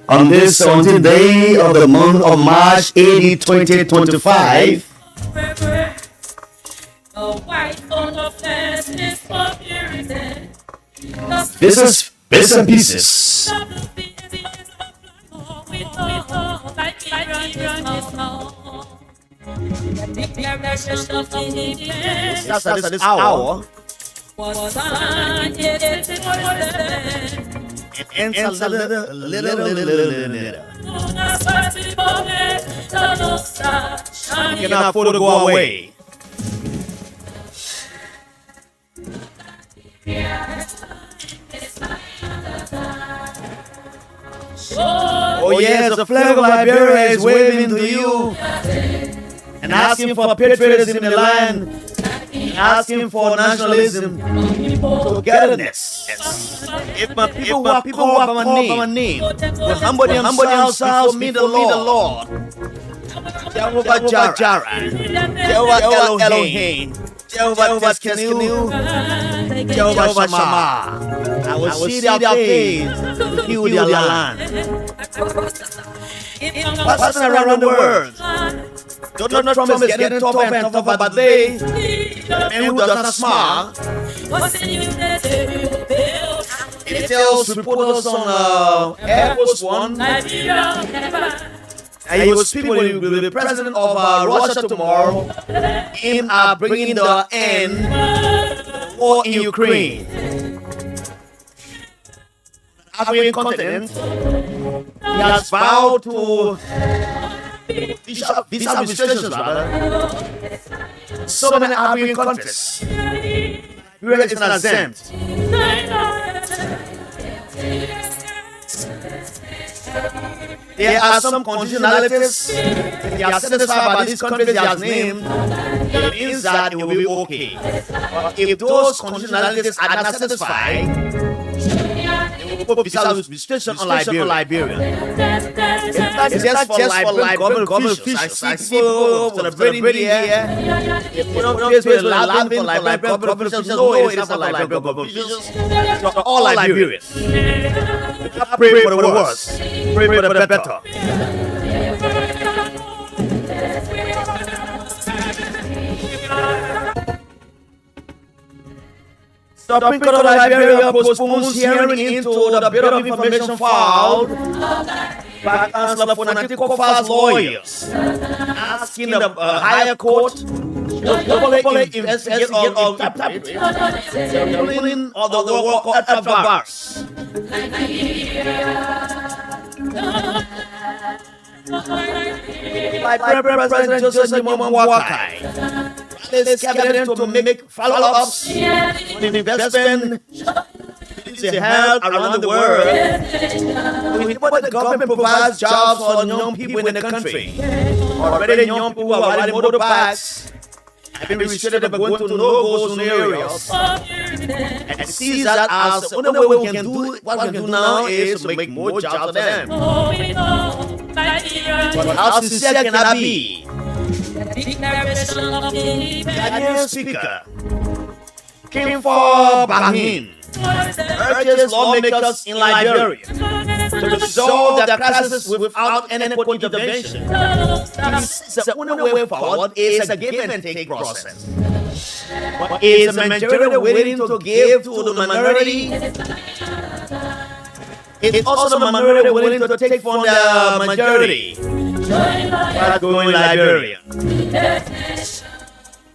On this 17th day of the month of March, AD 2025, this is Bits and Pieces. That's at this hour. It ends a little. You cannot afford to go away. Oh yes, the flag of Liberia is waving to you and asking for patriotism in the land, and asking for nationalism, togetherness. If my people who call by my name will humble themselves for me, the Lord, Jehovah Jireh, Jehovah Elohim, Jehovah Teskenu, Jehovah Shammah, I will see their face, heal their land. What's around the world? Donald Trump is getting tougher and tougher, but they, the man who does not smile, it tells reporters on Air Force One, and he will speak with the president of Russia tomorrow in bringing the end to the war in Ukraine. African continent, he has vowed to these administrations, so many African countries. Liberia is not exempt. There are some conditionalities. They are satisfied by these countries they have named. It means that it will be okay. But if those conditionalities are not satisfied, they will put visa restriction on Liberia. It's just for Liberian government officials. I see people celebrating here. You know, people laughing for Liberian government officials. No, it is not for Liberian government officials. It's for all Liberians. Pray for the worst. Pray for the better. Supreme Court of Liberia postpones hearing into the bit of information filed by Councillor Fonatikofa's lawyers, asking the higher court to properly investigate or interpret the ruling of the work of adverse. By President Joseph Wakai, this cabinet to make follow-ups on investment they held around the world. The government provides jobs for young people in the country. Already young people are riding motorbikes, have been restricted from going to no-go zone areas, and sees that as the only way we can do what we can do now is to make more jobs for them. But But how sincere can I be? Ghanaian speaker came for Bahrain, urges lawmakers in Liberia to resolve their crisis without any court intervention. He says the only way forward is a give and take process. But is the majority willing to give to the minority? Is also the minority willing to take from the majority? That's going Liberia.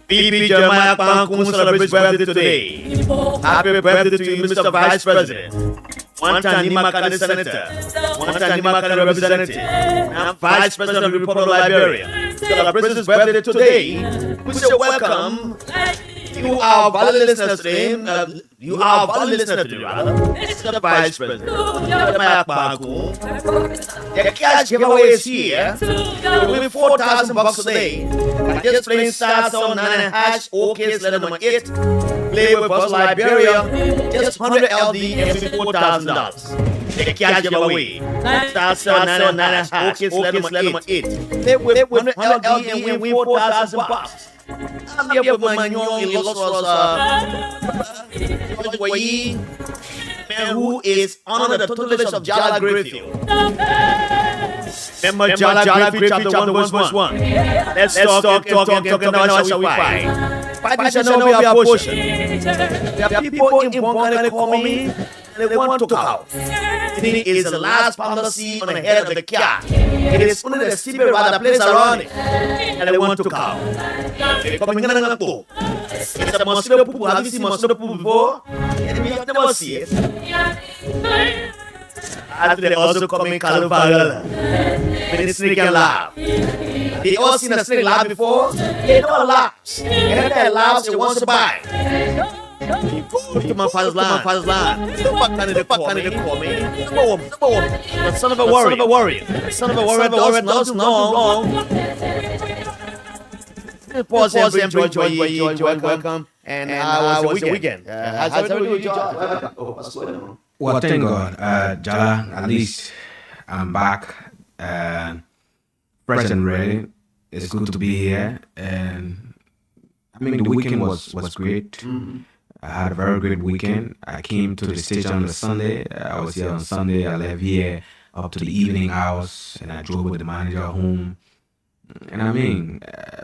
BP Jeremiah Pankun celebrates birthday today. Happy birthday to you, Mr. Vice President. One time Nima County Senator, one time Nima County Representative, and Vice President of the Republic of Liberia. Celebrates his birthday today. We say welcome. You are valid listeners today. You are valid listeners today, rather. Mr. Vice President. The cash giveaway is here. You win $4,000 today. By just playing star #9 hash OK letter number 8. Play with us Liberia. Just 100 LD and win $4,000. The cash giveaway. Star #9 hash OK letter number 8. Play with 100 LD and win $4,000. I'm here with my young illustrious man who is honored the total list of Jala Greyfield. Remember Jala Greyfield chapter 1 verse 1. Let's talk now shall we fight. Fight shall not be our portion. There are people in Bongale call me and they want to cow. It is the last policy on the head of the cat. It is only the stupid rather place around it. And they want to cow. It's a mosquito poop. Have you seen mosquito poop before? We have never seen it. After they also come in Calabara. When it's snake and laugh. They all seen a snake laugh before? They don't laugh. And if they laugh, it wants to buy. To my father's land. What kind of they call me? The son of a warrior. The son of a warrior doesn't know. Pause and enjoy, welcome. And how was the weekend? How's everybody doing? What's going on? Well, thank God, Jala, at least I'm back, fresh and ready. It's good to be here, and I mean the weekend was great. Mm-hmm. I had a very great weekend. I came to the station on the Sunday. I was here on Sunday. I left here up to the evening hours, and I drove with the manager home. And I mean,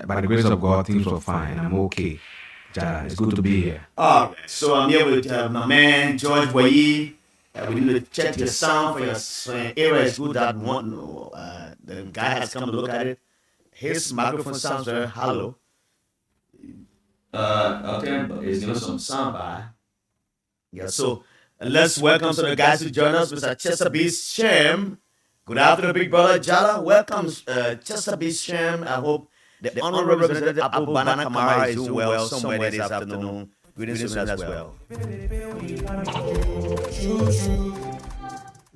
by the grace of God, things were fine. I'm okay. Jala, it's good to be here. All right, so I'm here with my man George Boye. We need to check your sound for your area is good. That one, the guy has come to look at it. His microphone sounds very hollow. Okay, but it's got some sound by. Yeah, so let's welcome to the guys who join us, Mr. Chester B. Shem. Good afternoon, big brother Jala. Welcome, Chester B. Shem. I hope the honorable representative Abu Bana Kamara is doing well somewhere this afternoon. Greetings to him as well.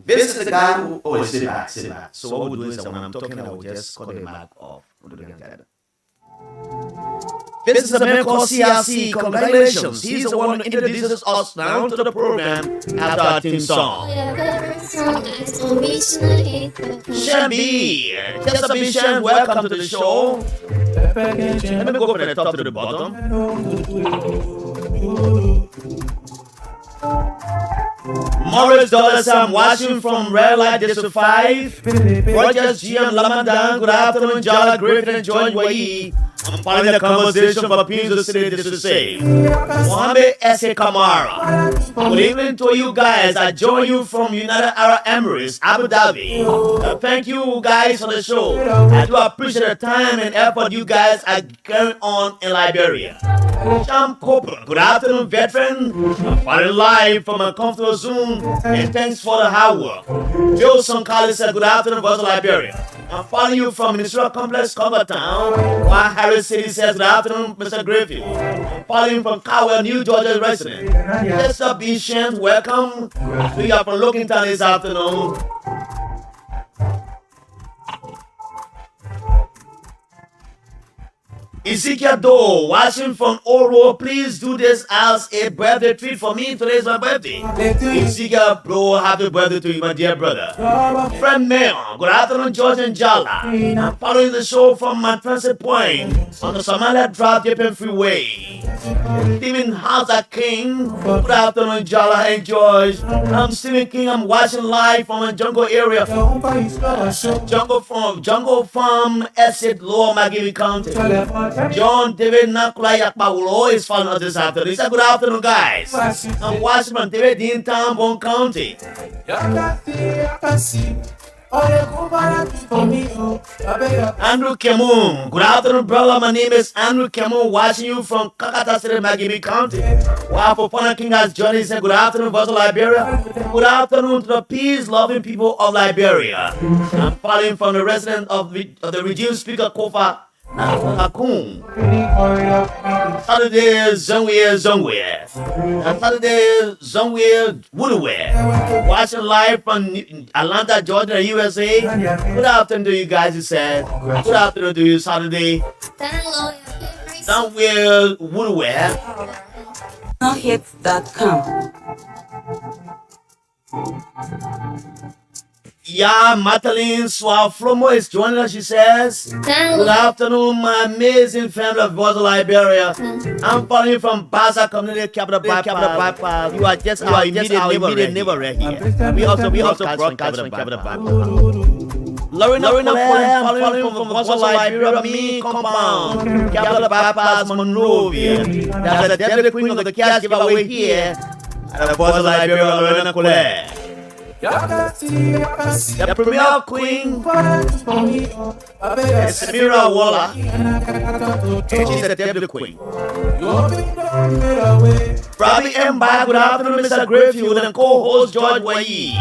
This is the guy who... Oh, sit back. So what we'll do is that when I'm talking, I will just cut the mic off. We'll do it together. This is a man called CRC. Congratulations. He's the one who introduces us now to the program after our theme song. Shem B. Chester B. Shem, welcome to the show. Let me go from the top to the bottom. Morris Dollars, I'm watching from Red Light District 5. Rogers GM Lamadan, good afternoon, Jala Griffin and George Boye. I'm following the conversation from Pins of the City District to say. Mohammed S.A. Kamara. Good evening to you guys. I join you from United Arab Emirates, Abu Dhabi. Thank you guys for the show. I do appreciate the time and effort you guys are carrying on in Liberia. Jam Cooper, good afternoon, veteran. I'm following live from a comfortable Zoom, and thanks for the hard work. Bill Sonkali said, good afternoon, Voice of Liberia. I'm following you from Ministerial Complex, Covertown, while Harris City says, good afternoon, Mr. Griffith. I'm following you from Cowell, New Georgia resident. Chester B. Shem, welcome. We are from Lookington this afternoon. Ezekiel Doe, watching from Oro, please do this as a birthday treat for me. Today is my birthday. Ezekiel Doe, happy birthday to you, my dear brother. Friend Mayor, good afternoon, George and Jala. I'm following the show from my transit point on the Somalia Drive Japan Freeway. Stephen Hazard King, good afternoon, Jala and George. I'm Stephen King. I'm watching live from the jungle area. Jungle Farm, Essex, Lower Maggie County. John David Nakulaya Paulo is following us this afternoon. He said, good afternoon, guys. I'm watching from David in Town, Bon County. Andrew Kemu, good afternoon, brother. My name is Andrew Kemu, watching you from Kakata City, Maggie County. Wow, for Fana King has joined. He said, good afternoon, Voice of Liberia. Good afternoon to the peace-loving people of Liberia. I'm following from the resident of the regime speaker, Kofa Akun. Saturday, Zongwe. Saturday, Zongwe, Woodware. Watching live from Atlanta, Georgia, USA. Good afternoon to you guys, he said. Good afternoon to you, Saturday. Zongwe, Woodware. Nohits.com. Yeah, Madeline Swaflomo is joining us, she says. Good afternoon, my amazing family of Voice of Liberia. I'm following you from Baza Community Capital Bypass. You are just our immediate neighbor right here. We also broadcast from Capital Bypass. Lorena, I'm following from Voice of Liberia, me compound. Capital Bypass, Monrovia. That's the deputy queen of the cash giveaway here at the Voice of Liberia, Lorena Colette. The premier queen is Samira Waller, and she's the deputy queen. Robbie M. Bye, good afternoon, Mr. Grayfield, and co-host George Wayi.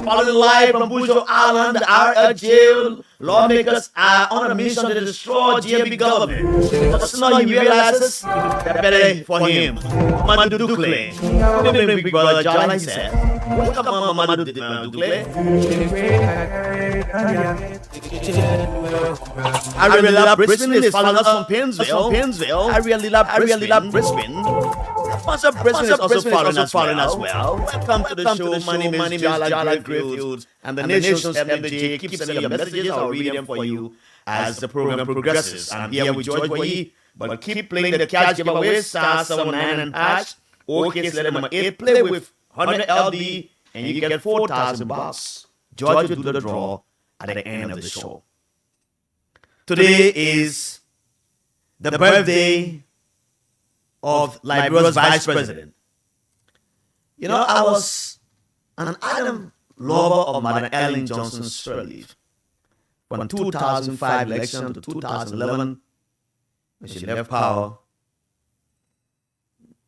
Following live from Bujo Island, the RLJ lawmakers are on a mission to destroy GMB government. But soon he realizes they're better for him. Manu Dukle. Big brother John, he said. Welcome, Manu Dukle. I really love Brisbane. Is following us from Pennsville. I really love Brisbane. Sponsor Brisbane is also following as well. Welcome to the show. My name is Jala Grayfield, and the nation's MJ. Keep sending your messages. I'll read them for you as the program progresses. I'm here with George Wayi, but keep playing the cash giveaway. Star 79 and hash. OK, let them 8. Play with 100 LD, and you get $4,000. George will do the draw at the end of the show. Today is the birthday of Liberia's vice president. You know, I was an ardent lover of Madam Ellen Johnson Sirleaf from 2005 election to 2011 when she left power.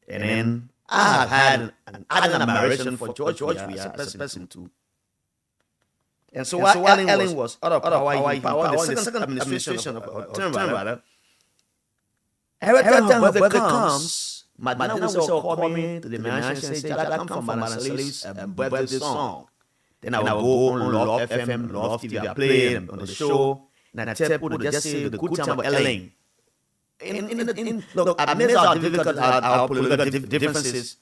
And then I have had an ardent admiration for George Weah as person too. And so while Ellen was out of power, the second administration of term rather, every time her birthday comes, Madam will call me to the mansion and say, I come from Madam Sirleaf's birthday song. Then I will go on Love FM, Love TV, I play it on the show, and I tell people to just say the good time of Ellen. Look, amidst our difficult, our political differences,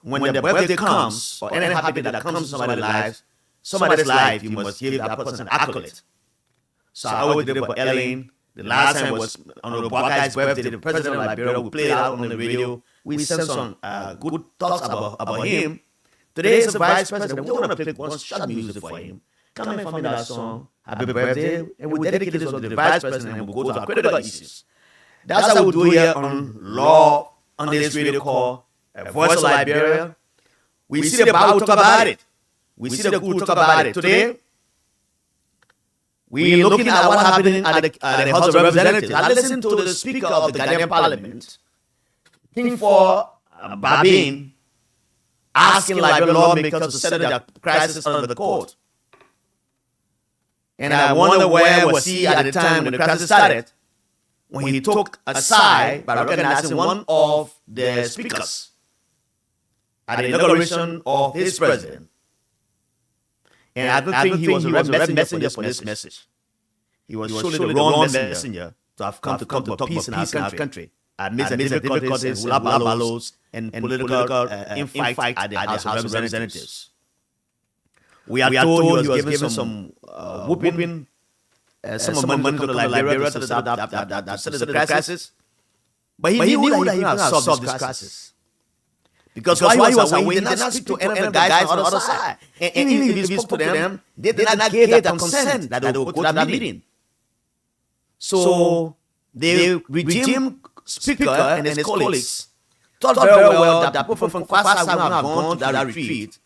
when the birthday comes, or any happy that comes in somebody's life, you must give that person an accolade. So I always did it for Ellen. The last time was on Obaka's birthday. The president of Liberia, we played out on the radio. We sent some good thoughts about him. Today is the vice president. We want to play one short music for him. Come and find that song, Happy Birthday, and we dedicate this to the vice president, and we'll go to our critical issues. That's how we do here on Law, on this radio call, Voice of Liberia. We see the Bible talk about it. We see the good talk about it. Today, we're looking at what happened at the House of Representatives. I listened to the Speaker of the Ghanaian Parliament, King for Babin, asking Liberian lawmakers to settle their crisis under the court. And I wonder where was he at the time when the crisis started, when he took a side by recognizing one of the speakers at the inauguration of his president. And I don't think he was a messenger for this message. He was surely the wrong messenger to to have come to peace in our country amidst the difficulties and ballows and political infight at the House of Representatives. We are told he was given some whooping, some money to Liberia to set up the crisis. But he knew that he could not solve this crisis. Because while he was away, he did not speak to any of the guys on the other side. And even if he spoke to them, they did not give that consent that they would go to that meeting. So the regime speaker and his colleagues thought very well that people from Kwasa would have gone to that retreat,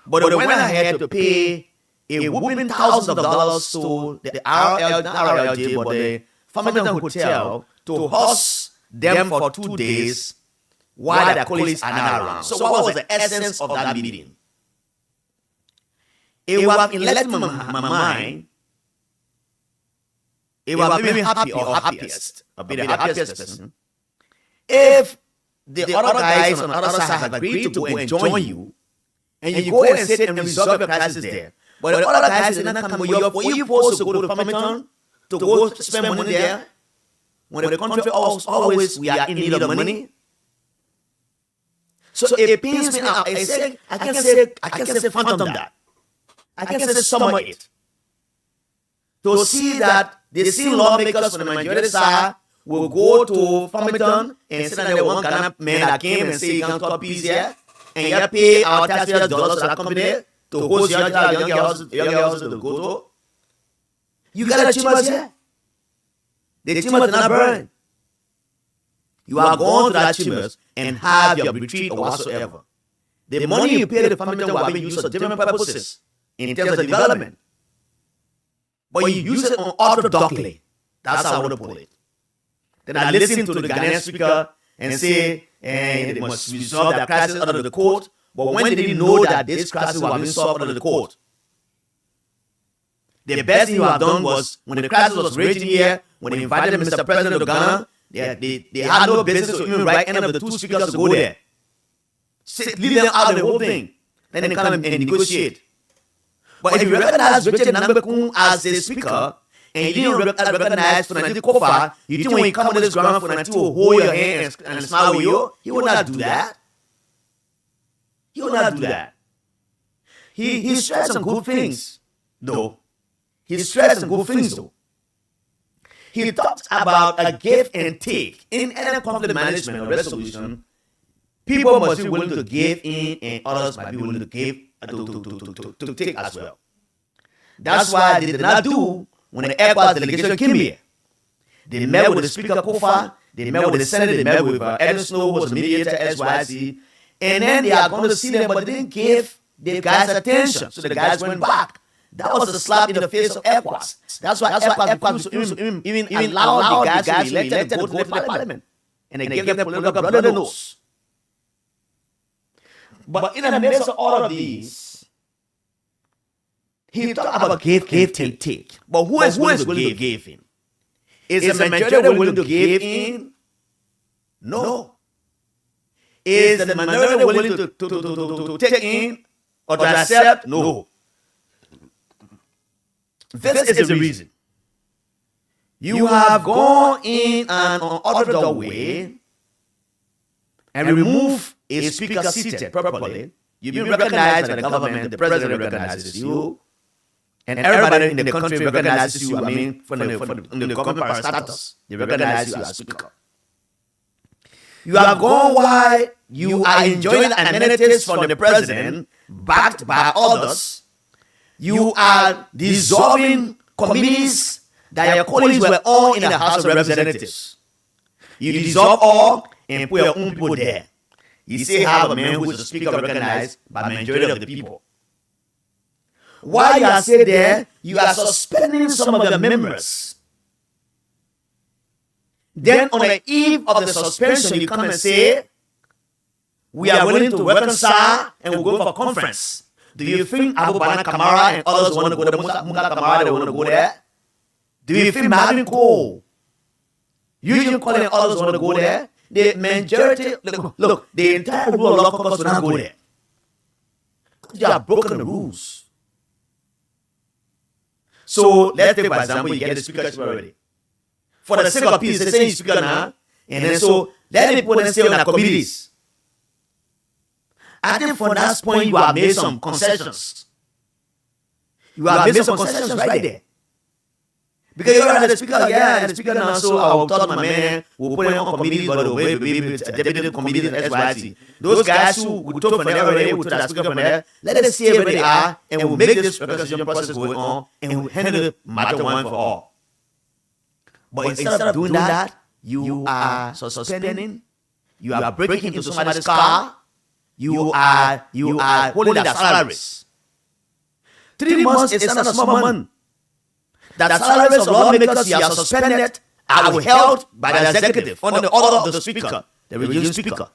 but they went ahead to pay a whooping thousands of dollars to the RLJ, but the Farmington Hotel to host them for 2 days while their colleagues are not around. So what was the essence of that meeting? It was in my mind. It was maybe happy or happiest, or be the happiest person, if the other guys on the other side have agreed to go and join you, and you go and sit and resolve your crisis there. But the other guys did not come. Were you supposed to go to Farmington to go spend money there? When the country always we are in need of money. So it pains me now. I can say phantom that. I can say summer it. To see that the same lawmakers from the majority side will go to Farmington and sit down there one Ghana man that came and say you can talk peace here, and you pay our taxpayers dollars to that company to host young girls to go to. You got the chambers here. The chambers did not burn. You are going to that chambers and have your retreat or whatsoever. The money you pay the Farmington will be used for different purposes in terms of development. But you use it unorthodoxly. That's how I want to put it. Then I listen to the Ghanaian speaker and say, they must resolve that crisis under the court. But when they didn't know that this crisis was being solved under the court, the best thing you have done was, when the crisis was raging here, when they invited Mr. President of Ghana, they had no business to even write any of the two speakers to go there. Leave them out of the whole thing. Then they come and negotiate. But if you recognize Richard Nambekun as a speaker, and you didn't recognize Funanti Kofa, you think when you come on this ground, Funanti will hold your hand and smile with you? He will not do that. He will not do that. He stressed some good things, though. He stressed some good things, though. He talked about a give and take. In any conflict management or resolution, people must be willing to give in, and others might be willing to give to take as well. That's why they did not do when the ECOWAS delegation came here. They met with the Speaker Kofa, they met with the Senate, they met with Edwin Snow, who was the mediator, SYC, and then they are going to see them, but they didn't give the guys attention, so the guys went back. That was a slap in the face of ECOWAS. That's why ECOWAS even allowed the guys to be elected to go to the parliament, and they gave them political brother nose. But in the midst of all of these, he talked about give, take. But who is willing to give in? Is the majority willing to give in? No. Is the minority willing to take in or to accept? No. This is the reason. You have gone in an unorthodox way and remove a speaker seated properly. You've been recognized by the government, the president recognizes you, and everybody in the country recognizes you. I mean, from the government status, they recognize you as speaker. You have gone while you are enjoying amenities from the president, backed by others. You are dissolving committees that your colleagues were all in the House of Representatives. You dissolve all and put your own people there. You still have a man who is the speaker recognized by the majority of the people. While you are still there, you are suspending some of the members. Then on the eve of the suspension, you come and say, we are willing to reconcile and we're going for a conference. Do you think Abu Bana Kamara and others want to go there? Muka Kamara, they want to go there? Do you think Marvin Cole, Eugene Collins and others want to go there? The majority, look, the entire rule of law caucus will not go there. You have broken the rules. So let's take, for example, you get the speakership already. for the sake of peace, they say speaker now, and then so let the people then stay on the committees. I think from that point you have made some concessions. You have made some concessions right there. Because you're the speaker, and the speaker now, so I will talk to my man, we'll put him on committees, but maybe deputy committees and SYC. Those guys who will talk from there already, will talk to the speaker from there, let us see where they are, and we'll make this reconciliation process going on, and we'll handle the matter one for all. But instead of doing that, you are suspending, you are breaking into somebody's car, you are holding their salaries. 3 months is not a small month. That salaries of lawmakers you are suspended are held by the executive on the order of the speaker, the regional speaker.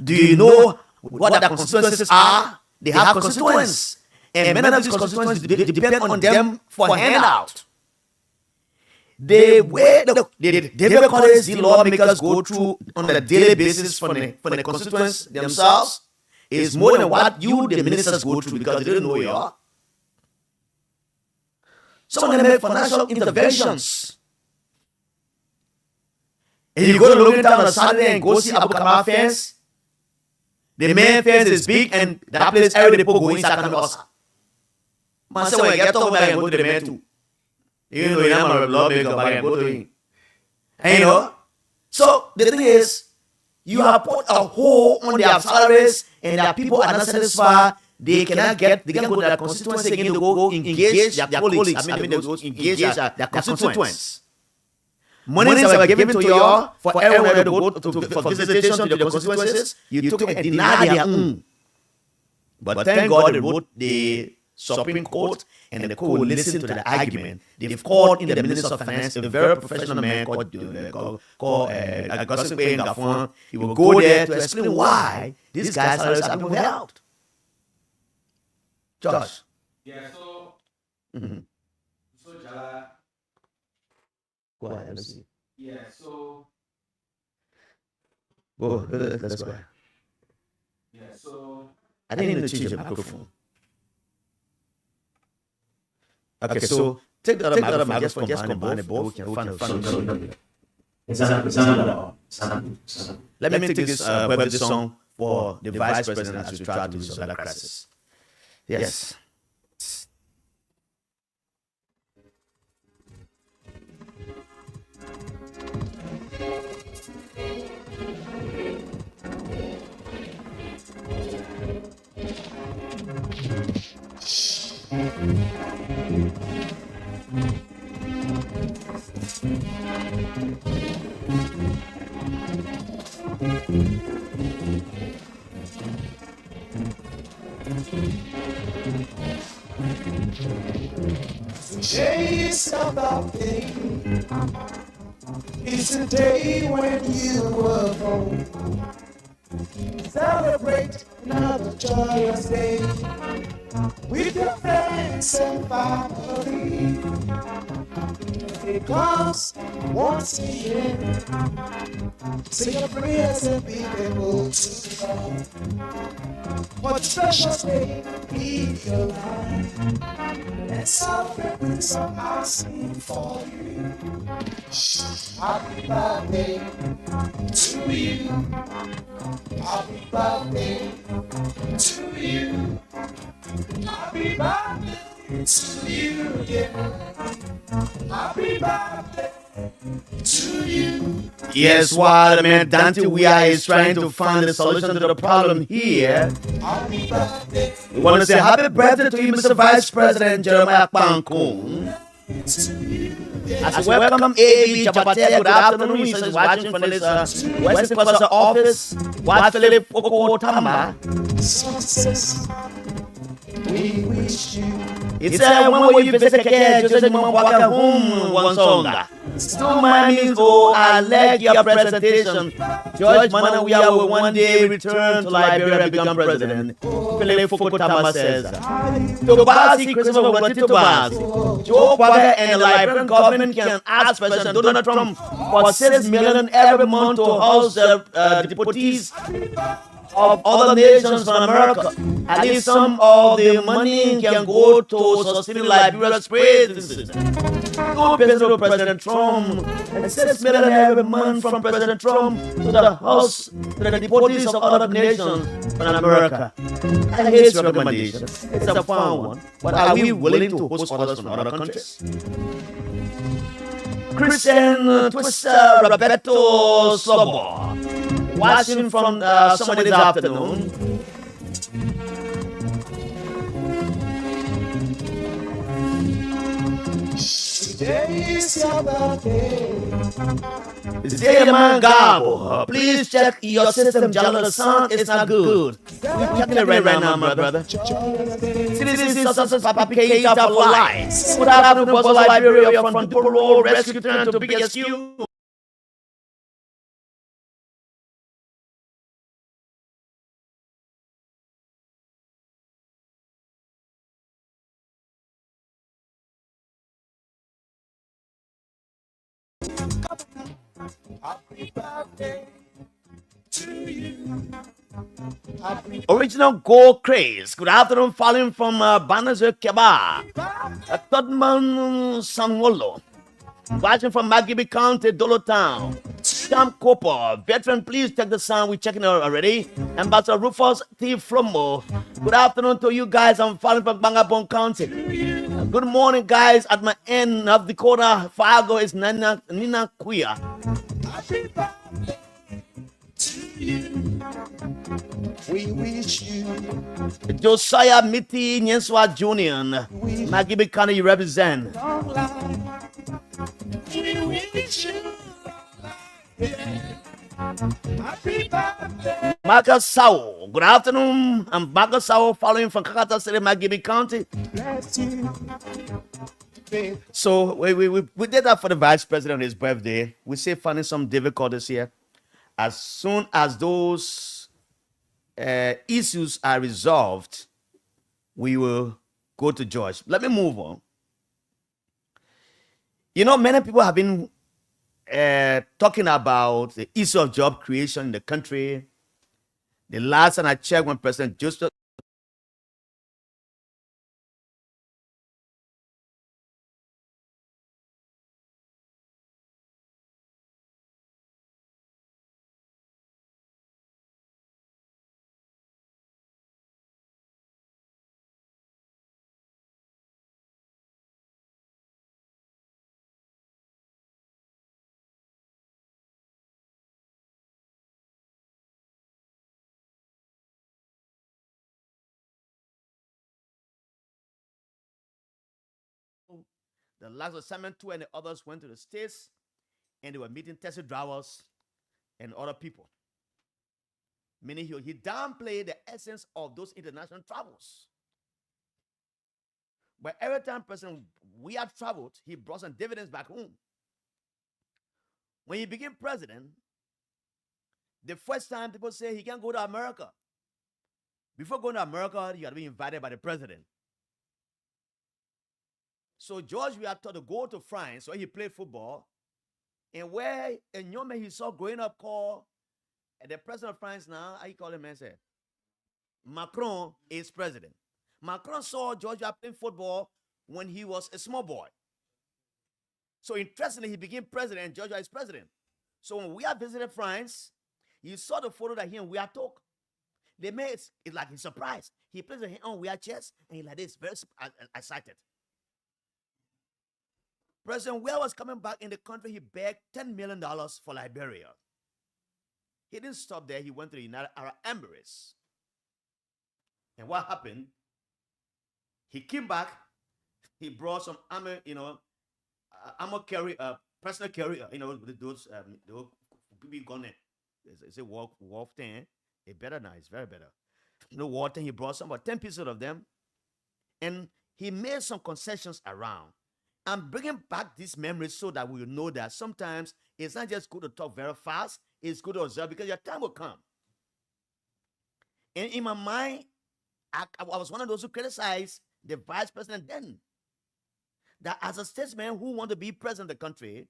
Do you know what the constituencies are? They have constituents, and many of these constituencies depend on them for handout. The way the difficulties the lawmakers go through on a daily basis for the constituents themselves is more than what you, the ministers, go through because they don't know you are. Some of them make financial interventions. And you go to Logan Town on a Saturday and go see Abu Kamal fence. The main fence is big and that place every day people go inside and also. Man say when you get over there and go to the main too. You know you're not a lawmaker but you go to him. And you know, so the thing is, you have put a hole on their salaries and their people are not satisfied. They cannot go to their constituency again to go engage their colleagues. I mean, they go engage their constituents. Monies that were given to you all for everyone to go for visitation to the constituencies, you took and denied their own. But thank God they wrote the Supreme Court and the court will listen to the argument. They've called in the Minister of Finance, a very professional man called Augustin Gafon. He will go there to explain why these guys' salaries are being held. Josh. Yeah, so so Jala. Go ahead, let's see. Yeah, so let's go. Yeah, so I didn't need to change the microphone. Okay, so take the other microphone, just combine it both. We can find Let me take this web song for the Vice President as we try to resolve that crisis. Yes. Chase about pain. It's a day when you were born. Celebrate another joyous day with your friends and family. It comes once a year. Say your prayers and be able to go. What special day in your life? Let's celebrate with some I sing for you. Happy birthday to you. Happy birthday to you. Happy birthday to you, dear. Happy birthday to you. Yes, while the man Dante Weah is trying to find a solution to the problem here, Happy birthday we want to say happy birthday to you, Mr. Vice President Jeremiah Pankung. to you. As we welcome A.B. Jabate, good afternoon. He says watching from this Western Coast office, Wat Philip Oko Tamba. Success. We wish you. It's when we visit Kenya, just say walk home one song. Still means go and leg your presentation. George Manawia will one day return to Liberia and become president. Philip Fukutama says. Tobasi, Christopher Tobasi. Joe Biden and the Liberian government can ask President Donald Trump for $6 million every month to house the deportees of other nations from America. At least some of the money can go to sustaining Liberia's presidency. Go visit President Trump and $6 million every month from President Trump to the House, to the deportees of other nations from America. I hate his recommendation. It's a fun one. But are we willing to host others from other countries? Christian Twister Roberto Slobo, watching from somewhere this afternoon. Today is your birthday. Zayman Gabo, please check your system, Jala. The sound is not good. We're checking it right now, my brother. CDC success Papa Keita for life. Good afternoon, Bozo Liberia from Dupolo Rescue Turn to BSU. Happy birthday to you. Original Gold Craze. Good afternoon, following from Banazwe Keba. Todman Sanwolo. Watching from Magibi County, Dolo Town. Sam Cooper, veteran, please check the sound. We're checking it already. Ambassador Rufus T. Flomo. Good afternoon to you guys. I'm following from Bangabon County. Good morning, guys. At my end of the quarter, Fargo is Nina Quia. Happy birthday to you. We wish you Josiah Miti Nyenswa Jr. Magibi County, you represent. long life. We wish you long life. Yeah. Happy birthday. Marcus Sao. Good afternoon. I'm Marcus Sao, following from Kakata City, Magibi County. Bless you. Babe. So we did that for the vice president on his birthday. We say finding some difficulties here. As soon as those issues are resolved, we will go to George. Let me move on. You know, many people have been talking about the issue of job creation in the country. The last time I checked, when President Joseph the last assignment, two and the others went to the States and they were meeting taxi drivers and other people. Meaning he downplayed the essence of those international travels. But every time we had traveled, he brought some dividends back home. When he became president, the first time people say he can't go to America. Before going to America, you got to be invited by the president. So George, we are taught to go to France where he played football, and where a young man he saw growing up called the president of France now, how you call him, man, say? Macron is president. Macron saw George playing football when he was a small boy. So interestingly, he became president and Georgia is president. So when we are visited France, you saw the photo that he and we are took. They made it like he's surprised. He plays a hand on we are chest and he like this, very excited. President Weah was coming back in the country. He begged $10 million for Liberia. He didn't stop there. He went to the United Arab Emirates. And what happened? He came back. He brought some armor, armor carrier, personal carrier, those people gone there. It's a war thing. It's better now. It's very better. War thing. He brought some, about 10 pieces of them. And he made some concessions around. I'm bringing back these memories so that we will know that sometimes it's not just good to talk very fast, it's good to observe because your time will come. And in my mind, I was one of those who criticized the vice president then. That as a statesman who want to be president of the country,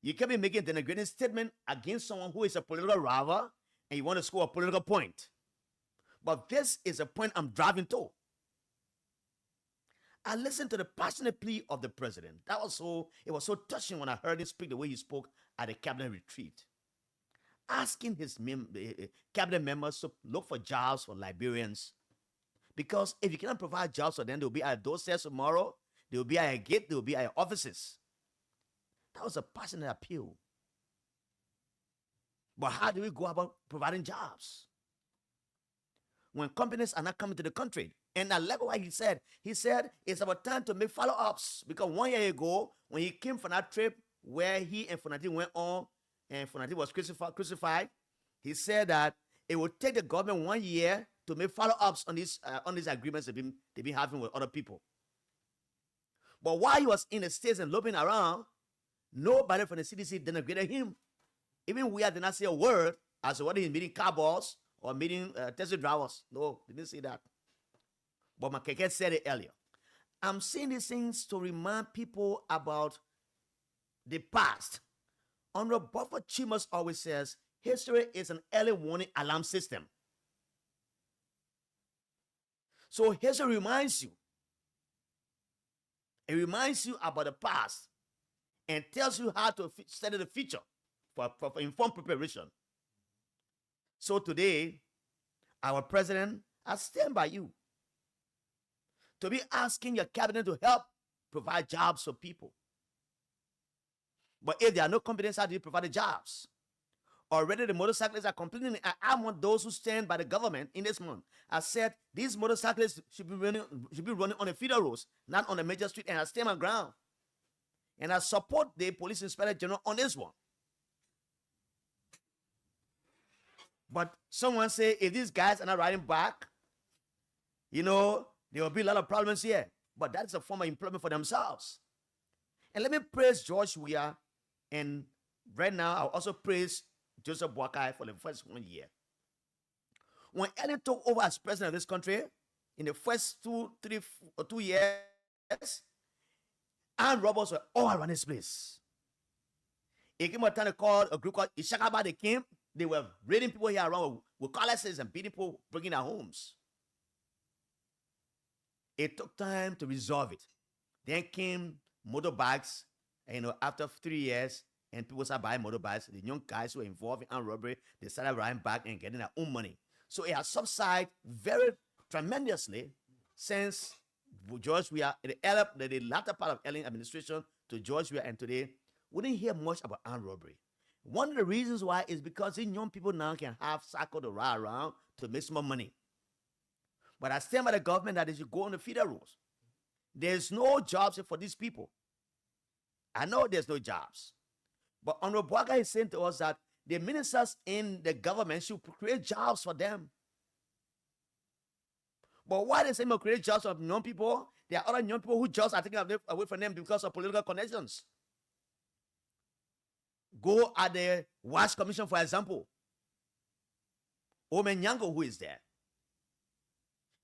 you can't be making a denigrating statement against someone who is a political rival and you want to score a political point. But this is a point I'm driving to. I listened to the passionate plea of the president. It was so touching when I heard him speak the way he spoke at the cabinet retreat, asking his cabinet members to look for jobs for Liberians. Because if you cannot provide jobs for them, they'll be at doorsteps tomorrow, they'll be at a gate, they'll be at your offices. That was a passionate appeal. But how do we go about providing jobs when companies are not coming to the country? And I like what he said. He said it's about time to make follow-ups, because 1 year ago, when he came from that trip where he and Fonati went on, and Fonati was crucified, he said that it would take the government 1 year to make follow-ups on these agreements they've been having with other people. But while he was in the States and looking around, nobody from the CDC denigrated him. Even we did not say a word as to whether he's meeting cowboys or meeting taxi drivers. No, they didn't say that. But Makeke said it earlier. I'm saying these things to remind people about the past. Honorable Buffer Chimas always says, history is an early warning alarm system. So history reminds you. It reminds you about the past and tells you how to study the future for informed preparation. So today, our president, I stand by you to be asking your cabinet to help provide jobs for people. But if there are no companies, how do you provide the jobs? Already the motorcyclists are complaining. I want those who stand by the government in this month. I said these motorcyclists should be running on the feeder roads, not on the major street, and I stand my ground. And I support the police inspector general on this one. But someone say if these guys are not riding back, there will be a lot of problems here. But that's a form of employment for themselves. And let me praise George Weah. And right now, I'll also praise Joseph Boakai for the first 1 year. When Ellen took over as president of this country, in the first 2 years, armed robbers were all around this place. It came a time to call a group called Ishakaba. They came. They were raiding people here around with cutlasses and beating people, breaking their homes. It took time to resolve it. Then came motorbikes, and after 3 years, and people started buying motorbikes. The young guys who were involved in armed robbery, they started riding back and getting their own money. So it has subsided very tremendously since George Weah, the latter part of Ellen administration to George Weah, and today, we didn't hear much about armed robbery. One of the reasons why is because these young people now can have cycle to ride around to make some more money. But I stand by the government that they should go on the feeder roads. There's no jobs for these people. I know there's no jobs. But Honorable Boakai is saying to us that the ministers in the government should create jobs for them. But why they say they create jobs for young people? There are other young people who jobs are taken away from them because of political connections. Go at the WASH Commission, for example. Omen Yango, who is there?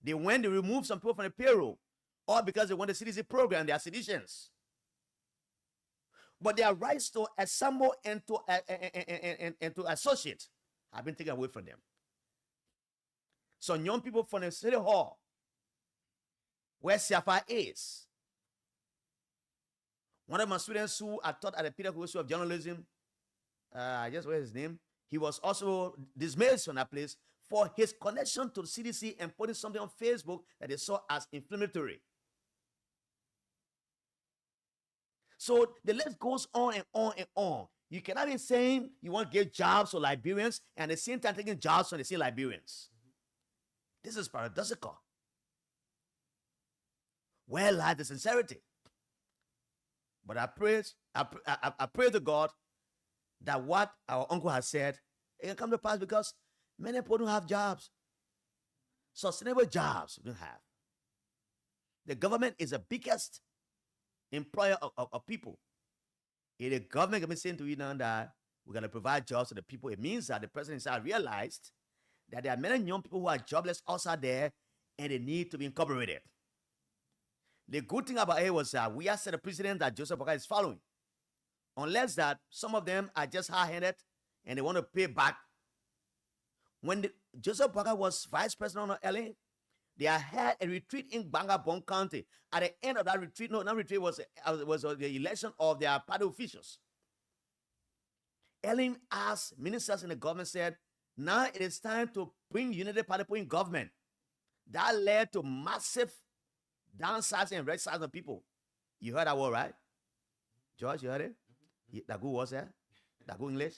They removed some people from the payroll, all because they want the CDC program. They are seditions. But their rights to assemble and to associate have been taken away from them. Some young people from the city hall, where Siafa is, one of my students who I taught at the Peter School of Journalism, I just read his name, he was also dismissed from that place for his connection to the CDC and putting something on Facebook that they saw as inflammatory. So the list goes on and on and on. You cannot be saying you want to give jobs to Liberians and at the same time taking jobs from the same Liberians. This is paradoxical. Where lies the sincerity? But I pray to God that what our uncle has said, it can come to pass because many people don't have jobs. Sustainable jobs we don't have. The government is the biggest employer of people. If the government can be saying to you now that we're going to provide jobs to the people, it means that the president has realized that there are many young people who are jobless outside there and they need to be incorporated. The good thing about it was that we have set a precedent that Joseph Boakai is following. Unless that some of them are just hard-headed and they want to pay back. when Joseph Parker was vice president of LA, they had a retreat in Bangabong County. At the end of that retreat, no, that retreat was the election of their party officials. Ellen asked ministers in the government, said, now it is time to bring Unity Party in government. That led to massive downsizing and right-sizing of people. You heard that word, right? George, you heard it? That good was there? That good English?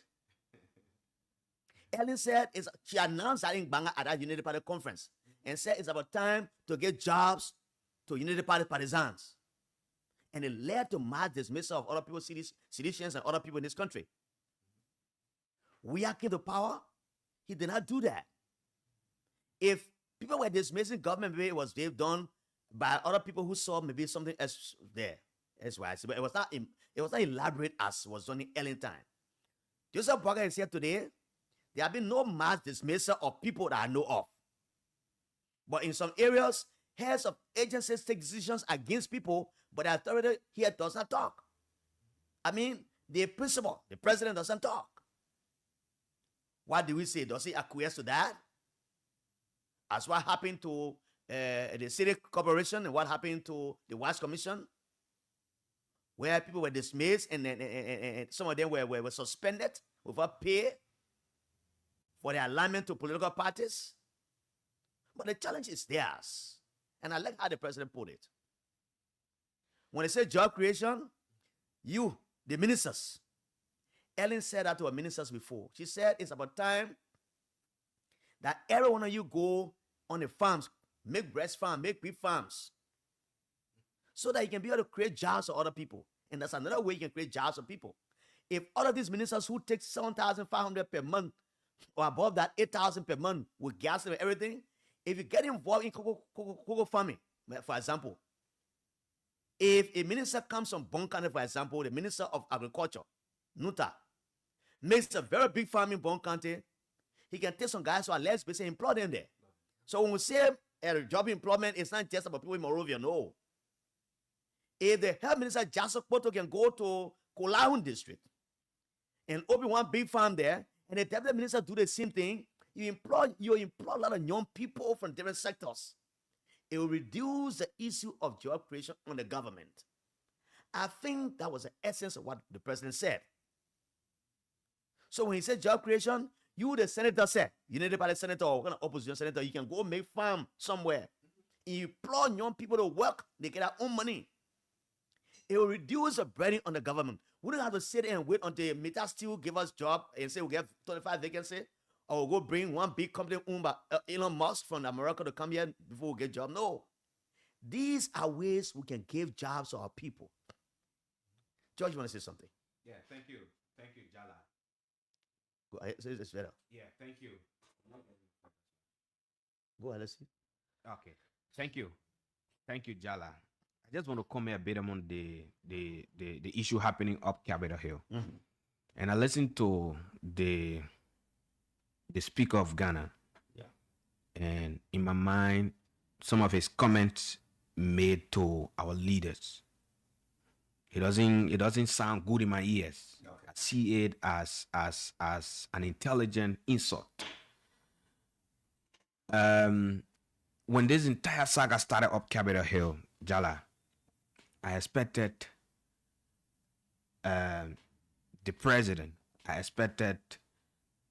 Ellen said, she announced that in Banga at that Unity Party conference and said it's about time to get jobs to Unity Party partisans. And it led to mass dismissal of other people, seditions and other people in this country. We came to power. He did not do that. If people were dismissing government, maybe it was done by other people who saw maybe something else there. That's why I said, but it was not elaborate as was done in Ellen time. Joseph Parker is here today. There have been no mass dismissal of people that I know of. But in some areas, heads of agencies take decisions against people, but the authority here does not talk. I mean, the principal, the president doesn't talk. What do we say? Does he acquiesce to that? As what happened to the city corporation and what happened to the Watch Commission, where people were dismissed and some of them were suspended without pay for their alignment to political parties. But the challenge is theirs. And I like how the president put it. When they say job creation, you, the ministers, Ellen said that to her ministers before. She said it's about time that every one of you go on the farms, make breast farms, make beef farms, so that you can be able to create jobs for other people. And that's another way you can create jobs for people. If all of these ministers who take $7,500 per month or above that, $8,000 per month with gas and everything, if you get involved in cocoa farming, for example, if a minister comes from Bonkane, for example, the minister of agriculture, Nuta, makes a very big farm in Bonkane, he can take some guys who are less busy and employ them there. So when we say job employment, it's not just about people in Monrovia, no. If the health minister Jasper Poto can go to Kolahun district and open one big farm there, and the deputy minister do the same thing, you employ a lot of young people from different sectors. It will reduce the issue of job creation on the government. I think that was the essence of what the president said. So when he said job creation, you, the senator, said, Unity Party senator or kind of opposition senator, you can go make farm somewhere. You employ young people to work, they get their own money. It will reduce the burden on the government. We don't have to sit and wait until Meta Steel give us job and say we get 25 vacancy, or we'll go bring one big company owned by Elon Musk from America to come here before we get job. No. These are ways we can give jobs to our people. George, you want to say something? Yeah, thank you. Thank you, Jala. Go ahead. Say it's better. Yeah, thank you. Go ahead, let's see. Okay. Thank you. Thank you, Jala. I just want to comment a bit on the issue happening up Capitol Hill. Mm-hmm. And I listened to the Speaker of Ghana. Yeah. And in my mind, some of his comments made to our leaders, it doesn't sound good in my ears. Okay. I see it as an intelligent insult. When this entire saga started up Capitol Hill, Jala, I expected the president. I expected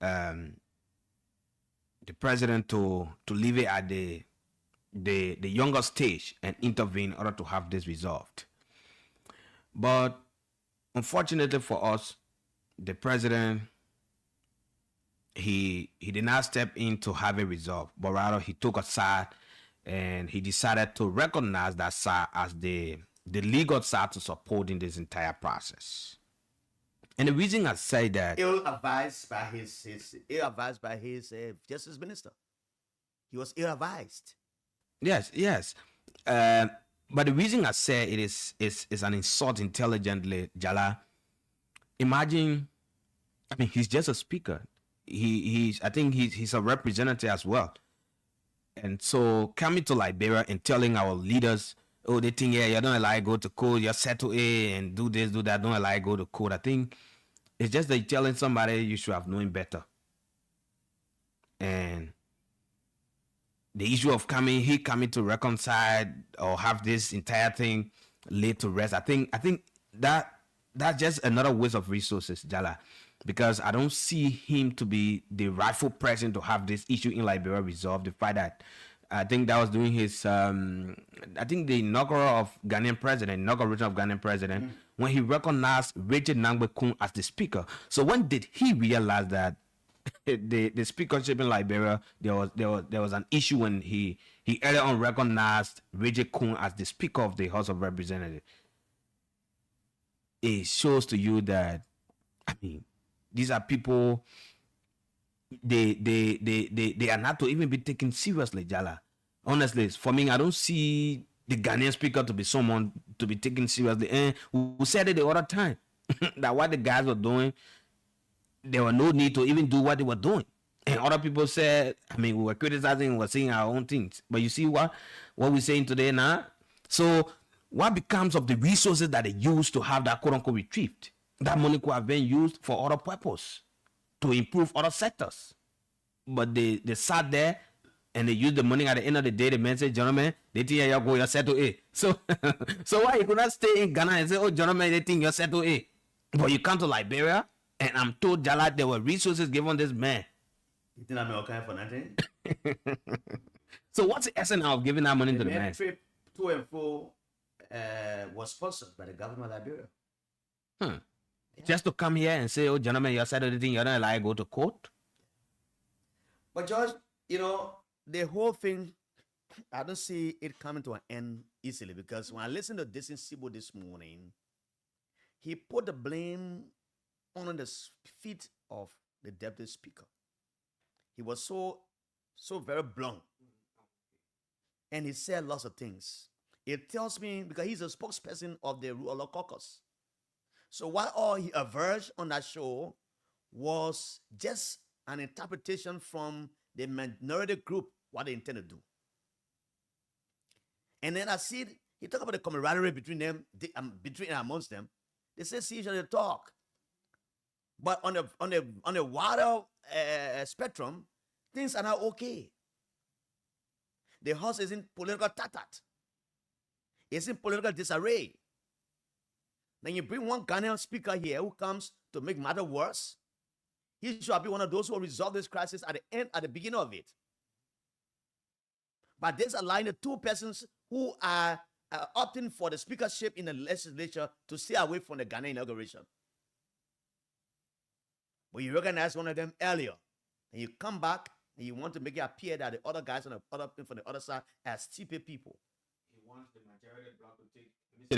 the president to leave it at the younger stage and intervene in order to have this resolved. But unfortunately for us, the president, he did not step in to have it resolved, but rather he took a side and he decided to recognize that side as the legal side to support in this entire process. And the reason I say that, ill-advised by his justice minister. He was ill-advised. Yes. But the reason I say it is an insult intelligently, Jala. Imagine, I mean, he's just a speaker. I think he's a representative as well. And so coming to Liberia and telling our leaders, oh, they think, yeah, you don't like go to court, you settle A and do this, do that, don't like go to court. I think it's just that you're telling somebody you should have known better. and the issue of he coming to reconcile or have this entire thing laid to rest. I think that's just another waste of resources, Jala, because I don't see him to be the rightful person to have this issue in Liberia resolved. The fact that I think that was during his I think the inauguration of Ghanaian president when he recognized Richard Nangbe Kun as the speaker. So when did he realize that the speakership in Liberia, there was an issue when he earlier on recognized Richard Kun as the speaker of the House of Representatives? It shows to you that, I mean, these are people, they are not to even be taken seriously, Jala. Honestly, for me, I don't see the Ghanaian speaker to be someone to be taken seriously. And we said it the other time that what the guys were doing, there was no need to even do what they were doing. And other people said, I mean, we were criticizing, we were saying our own things. But you see what we're saying today now? So what becomes of the resources that they used to have that quote unquote retrieved? That money could have been used for other purpose to improve other sectors. But they sat there and they used the money. At the end of the day, the man said, gentlemen, they think you're going to settle A. So so why you could not stay in Ghana and say, oh, gentlemen, they think you're settle A. But you come to Liberia, and I'm told, Jala, there were resources given this man. You think I'm okay for nothing? So what's the essence of giving that money to the man? Trip to and fro was sponsored by the government of Liberia. Yeah. Just to come here and say, oh, gentlemen, you said anything, you're not allowed to go to court? But George, the whole thing, I don't see it coming to an end easily, because when I listened to this in Sibo this morning, he put the blame on the feet of the deputy speaker. He was so very blunt. And he said lots of things. It tells me, because he's a spokesperson of the Rule of Law Caucus. So what all he averred on that show was just an interpretation from the minority group, what they intend to do. And then I see he talk about the camaraderie between them, between and amongst them. They say see each other talk. But on the wider spectrum, things are not okay. The house is in political tatat. It's in political disarray. Then you bring one Ghanaian speaker here who comes to make matter worse. He should be one of those who will resolve this crisis at the beginning of it. But this align the two persons who are opting for the speakership in the legislature to stay away from the Ghana inauguration. But you recognize one of them earlier, and you come back and you want to make it appear that the other guys on the other from the other side are stupid people. He wants the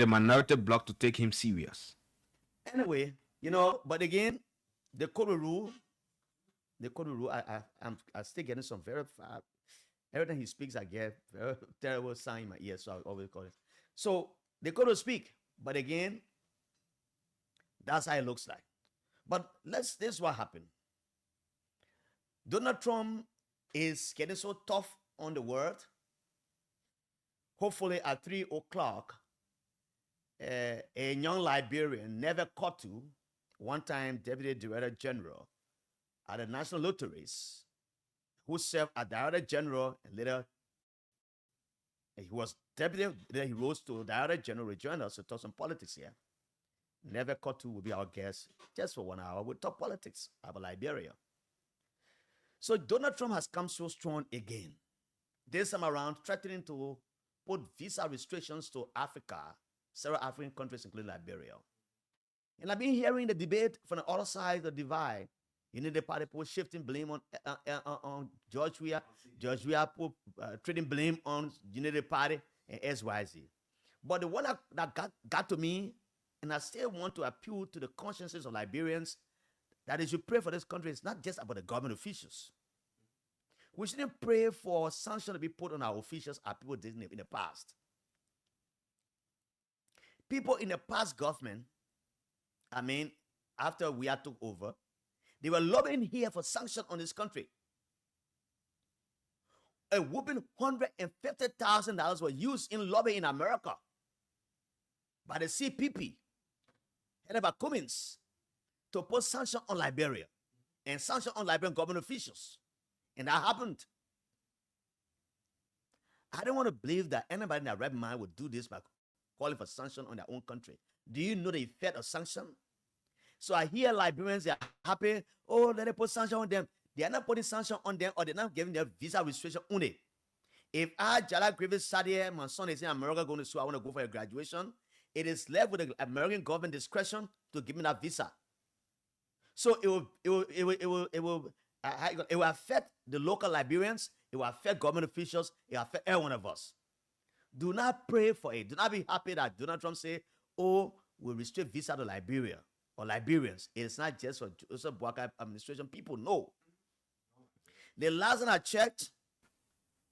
minority bloc to take him serious. Anyway, but again, the code rule, I'm still getting some very far. Every time he speaks, I get very terrible sound in my ear, so I always call it. So the code will speak, but again, that's how it looks like. But this is what happened. Donald Trump is getting so tough on the world. Hopefully at 3 o'clock, a young Liberian, never caught to, one-time Deputy Director General at the National Lotteries, who served as Director General and later he was Deputy, then he rose to Director General, rejoined us to talk some politics here. Never caught to will be our guest just for 1 hour. We'll talk politics about Liberia. So Donald Trump has come so strong again. This time around, threatening to put visa restrictions to Africa, several African countries, including Liberia. And I've been hearing the debate from the other side of the divide. The party put shifting blame on George Weah. George Weah put trading blame on Unity Party and SYZ. But the one that got to me, and I still want to appeal to the consciences of Liberians, that as you pray for this country, it's not just about the government officials. We shouldn't pray for sanctions to be put on our officials as people did in the past. People in the past government, after we had took over, they were lobbying here for sanctions on this country. A whooping $150,000 were used in lobbying in America by the CPP, headed by Cummins, to put sanctions on Liberia and sanctions on Liberian government officials. And that happened. I don't want to believe that anybody in their right mind would do this by calling for sanction on their own country. Do you know the effect of sanction? So I hear Liberians, they are happy. Oh, let them put sanction on them. They are not putting sanction on them, or they're not giving them visa restriction only. If I, Jala Grievous, sat here, my son is in America going to school, I want to go for a graduation, it is left with the American government discretion to give me that visa. So it will affect the local Liberians, it will affect government officials, it will affect every one of us. Do not pray for it. Do not be happy that Donald Trump say, oh, we'll restrict visa to Liberia or Liberians. It's not just for Joseph Boakai administration people. No. The last time I checked,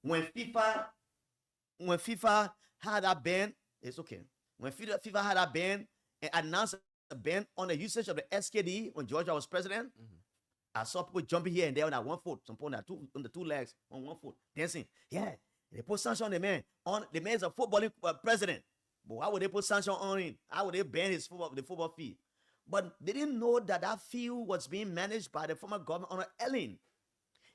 when FIFA had that ban, it's okay. When FIFA had that ban and announced a ban on the usage of the SKD when Georgia was president, I saw people jumping here and there on that one foot, some people on the two legs, on one foot, dancing. Yeah, they put sanction on the man. The man is a footballing president. But why would they put sanction on him? How would they ban the football field? But they didn't know that that field was being managed by the former government under Ellen.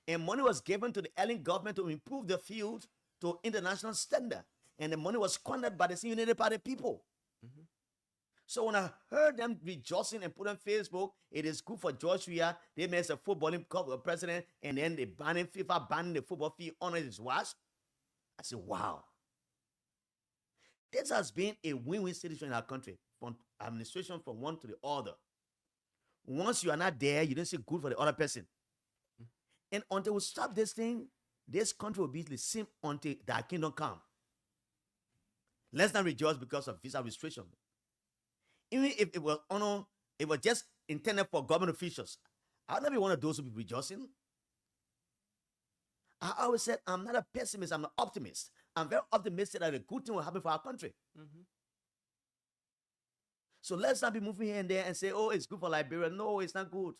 And money was given to the Ellen government to improve the field to international standard. And the money was squandered by the United Party people. So when I heard them rejoicing and put on Facebook, it is good for George Weah. They made a footballing president, and then they banning FIFA, banning the football field under his watch. I said, wow. This has been a win-win situation in our country, from administration from one to the other. Once you are not there, you don't say good for the other person. And until we stop this thing, this country will be the same until thy kingdom come. Let's not rejoice because of visa restriction. Even if it was just intended for government officials, I would not be one of those who be rejoicing. I always said I'm not a pessimist, I'm an optimist. I'm very optimistic that a good thing will happen for our country. So let's not be moving here and there and say, oh, it's good for Liberia. No, it's not good.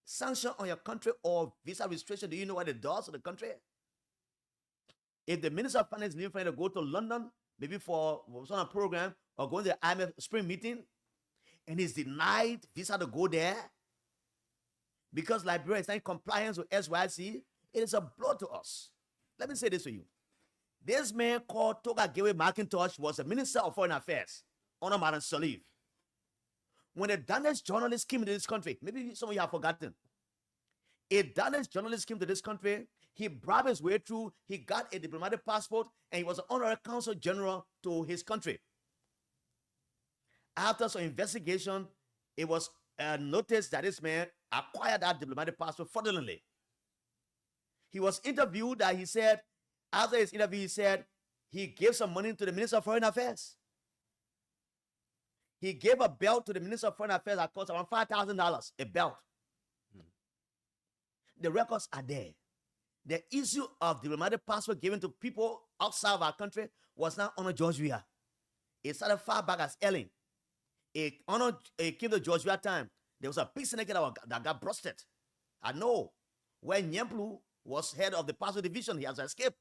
Sanction on your country or visa restriction, do you know what it does to the country? If the Minister of Finance is leaving to go to London, maybe for some program, or going to the IMF spring meeting, and he's denied visa to go there because Liberia is not in compliance with SYC, it is a blow to us. Let me say this to you. This man called Toga Gewe McIntosh was the Minister of Foreign Affairs under Madam Salif. When a Danish journalist came into this country, maybe some of you have forgotten, a Danish journalist came to this country, he bribed his way through, he got a diplomatic passport, and he was an honorary consul general to his country. After some investigation, it was noticed that this man acquired that diplomatic passport fraudulently. He was interviewed that he said, after his interview, he said he gave some money to the Minister of Foreign Affairs. He gave a belt to the Minister of Foreign Affairs that cost around $5,000, a belt. The records are there. The issue of diplomatic passport given to people outside of our country was not under George Weah. It started far back as Ellen. It came to George Weah time. There was a big syndicate that got busted. I know. When Nyemplu was head of the passport division, he has escaped.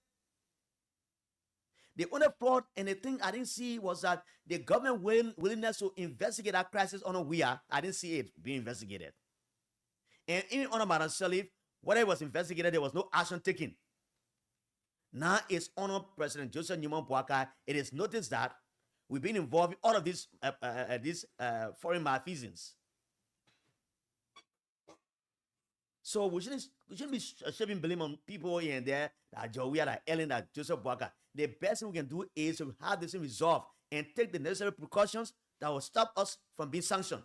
The only fraud and the thing I didn't see was that the government willingness to investigate that crisis under Weah, I didn't see it being investigated. And even under Madam Salif, whether it was investigated, there was no action taken. Now it's under President Joseph Newman Boakai. It is noticed that we've been involved in all of these foreign malfeasance. So we shouldn't be shaving blame on people here and there, that Joe Weah, that Ellen, that Joseph Boakai. The best thing we can do is to have this thing resolved and take the necessary precautions that will stop us from being sanctioned.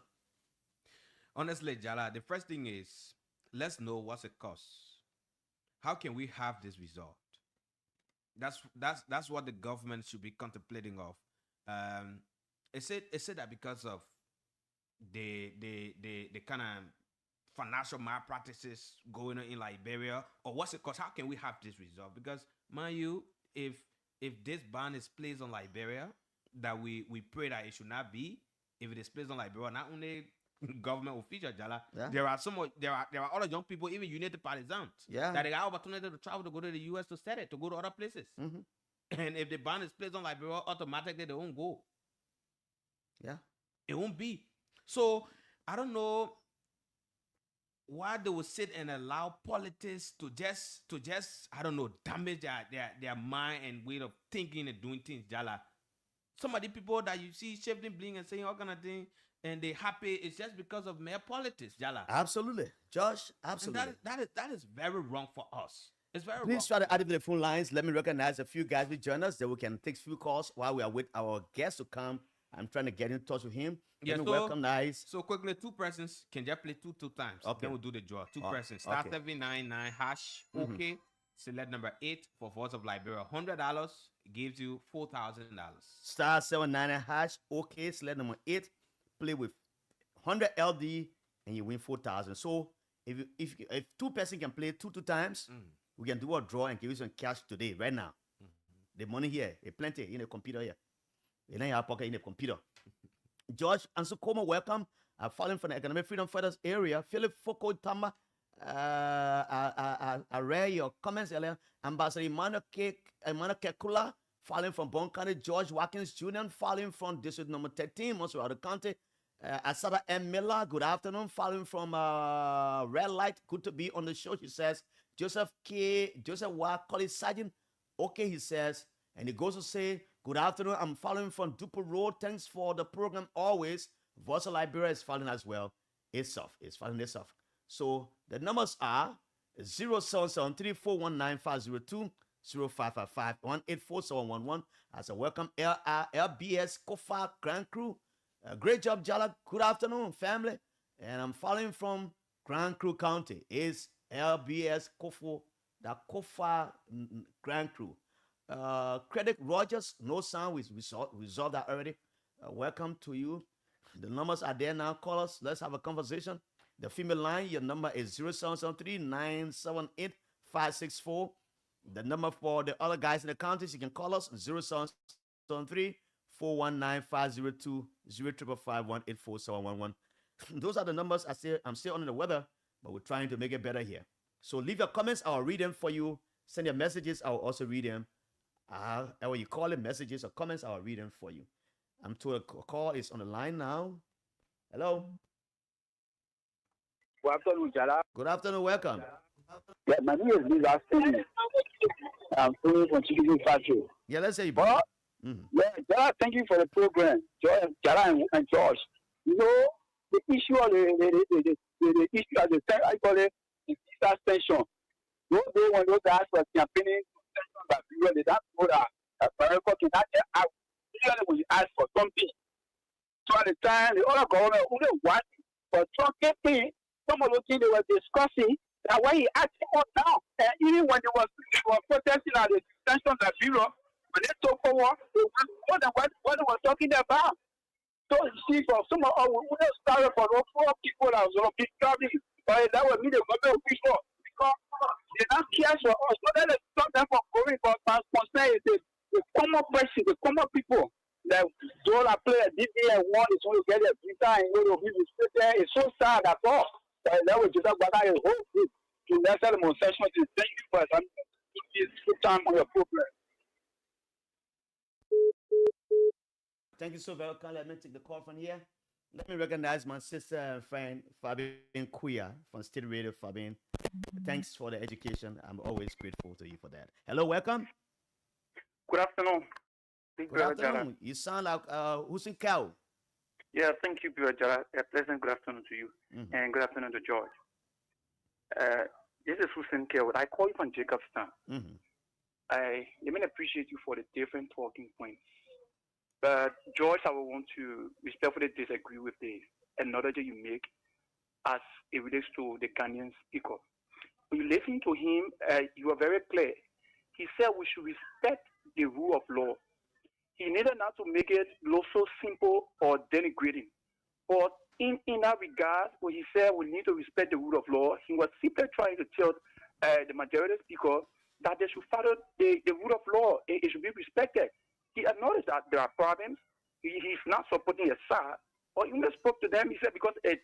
Honestly, Jala, the first thing is, let's know what's it costs. How can we have this resolved? That's what the government should be contemplating of. It said that because of the kind of financial malpractices going on in Liberia, or what's it cost? How can we have this resolved? Because, mind you, if this ban is placed on Liberia, that we pray that it should not be. If it is placed on Liberia, not only government officials, Jala, there are other young people, even United Partisans, that they got opportunity to travel to go to the US to study, to go to other places. And if the ban is placed on Liberia, automatically they won't go. It won't be. So I don't know why they will sit and allow politics to just I don't know, damage their mind and way of thinking and doing things, Jala. Some of the people that you see shifting, bling, and saying all kind of thing, and they happy, it's just because of mere politics, Jala. Absolutely, Josh. And Absolutely. that is very wrong for us. It's very Please wrong. try to activate the phone lines. Let me recognize a few guys who join us that we can take few calls while we are with our guest to come. I'm trying to get in touch with him. Yeah, Let me so- welcome guys. So quickly, two persons can just play two times. Okay. Then we'll do the draw. Two Oh, persons. Star okay. 799 hash. Okay. Select number 8 for Voice of Liberia. $100 gives you $4,000. Star 799 hash. Okay, select number 8. Play with 100 LD and you win 4,000. So if two person can play two times, we can do a draw and give you some cash today, right now. The money here, plenty in the computer here. In your pocket in the computer. George Ansukoma, welcome. I'm following from the Economic Freedom Fighters area. Philip Foko Tama, I read your comments earlier. Ambassador Emmanuel Kekula, following from Bon County. George Watkins Jr., following from District number 13, Montserrat the County. Asada M. Miller, good afternoon. Following from Red Light, good to be on the show. She says, Joseph Y. College Sergeant. Okay, he says, and he goes to say, good afternoon. I'm following from Duper Road. Thanks for the program always. Voice of Liberia is following as well. It's off. It's following this off. So the numbers are 0773-419-502, 0555-184-711. As a welcome, LBS Kofa Grand Crew. Great job, Jala. Good afternoon, family. And I'm following from Grand Crew County. It's LBS Kofo, the Kofa Grand Crew. Credit Rogers, no sound. We resolved that already. Welcome to you. The numbers are there now. Call us. Let's have a conversation. The female line, your number is 0773-978-564. The number for the other guys in the counties, you can call us 0773-419-502, 0555-184-711. Those are the numbers. I'm still under the weather, but we're trying to make it better here. So leave your comments. I'll read them for you. Send your messages. I'll also read them. Or you call it messages or comments, I'll read them for you. I'm told a call is on the line now. Hello. Good afternoon, Jala. Good afternoon. Welcome. Yeah, my name is Bitz. I'm calling from Chicken Factory. Yeah, let's say you. But, yeah, Jala, thank you for the program, Jala and George. You know, the issue of the issue of the I call it the visa extension. Those days when those guys were campaigning, they don't know that America cannot get out. Usually when you ask for something. So at the time, the other government only want for Trump campaign. Some of the things they were discussing, that when he asked him down, and even when they were protesting at the extension of the bureau, when they took forward, they were more than what they were talking about. So you see, for some of us, we wouldn't start for those 4 people that was going to be traveling, but that would be the government official, because they don't care for us. So then they stop them from going, but concern is the common person, the common people. That all I play a DBA one is going to get a visa and go to be there. It's so sad at all. That was just about a whole group to that session to thank you for some good time on your program. Thank you so very much. Let me take the call from here. Let me recognize my sister and friend Fabian Kuya from State Radio. Fabian, thanks for the education. I'm always grateful to you for that. Hello, welcome. Good afternoon. Good afternoon. You sound like Hussein Cow. Yeah, thank you, Brother Jara. A pleasant good afternoon to you, and good afternoon to George. This is Hussein Cow. I call you from Jacobstown. I even appreciate you for the different talking points. But George, I would want to respectfully disagree with the analogy you make as it relates to the Ghanaian speaker. When you listen to him, you are very clear. He said we should respect the rule of law. He needed not to make it look so simple or denigrating. But in that regard, when he said we need to respect the rule of law, he was simply trying to tell the majority speaker that they should follow the rule of law. It should be respected. He acknowledged that there are problems. He's not supporting a side. But when he spoke to them, he said because a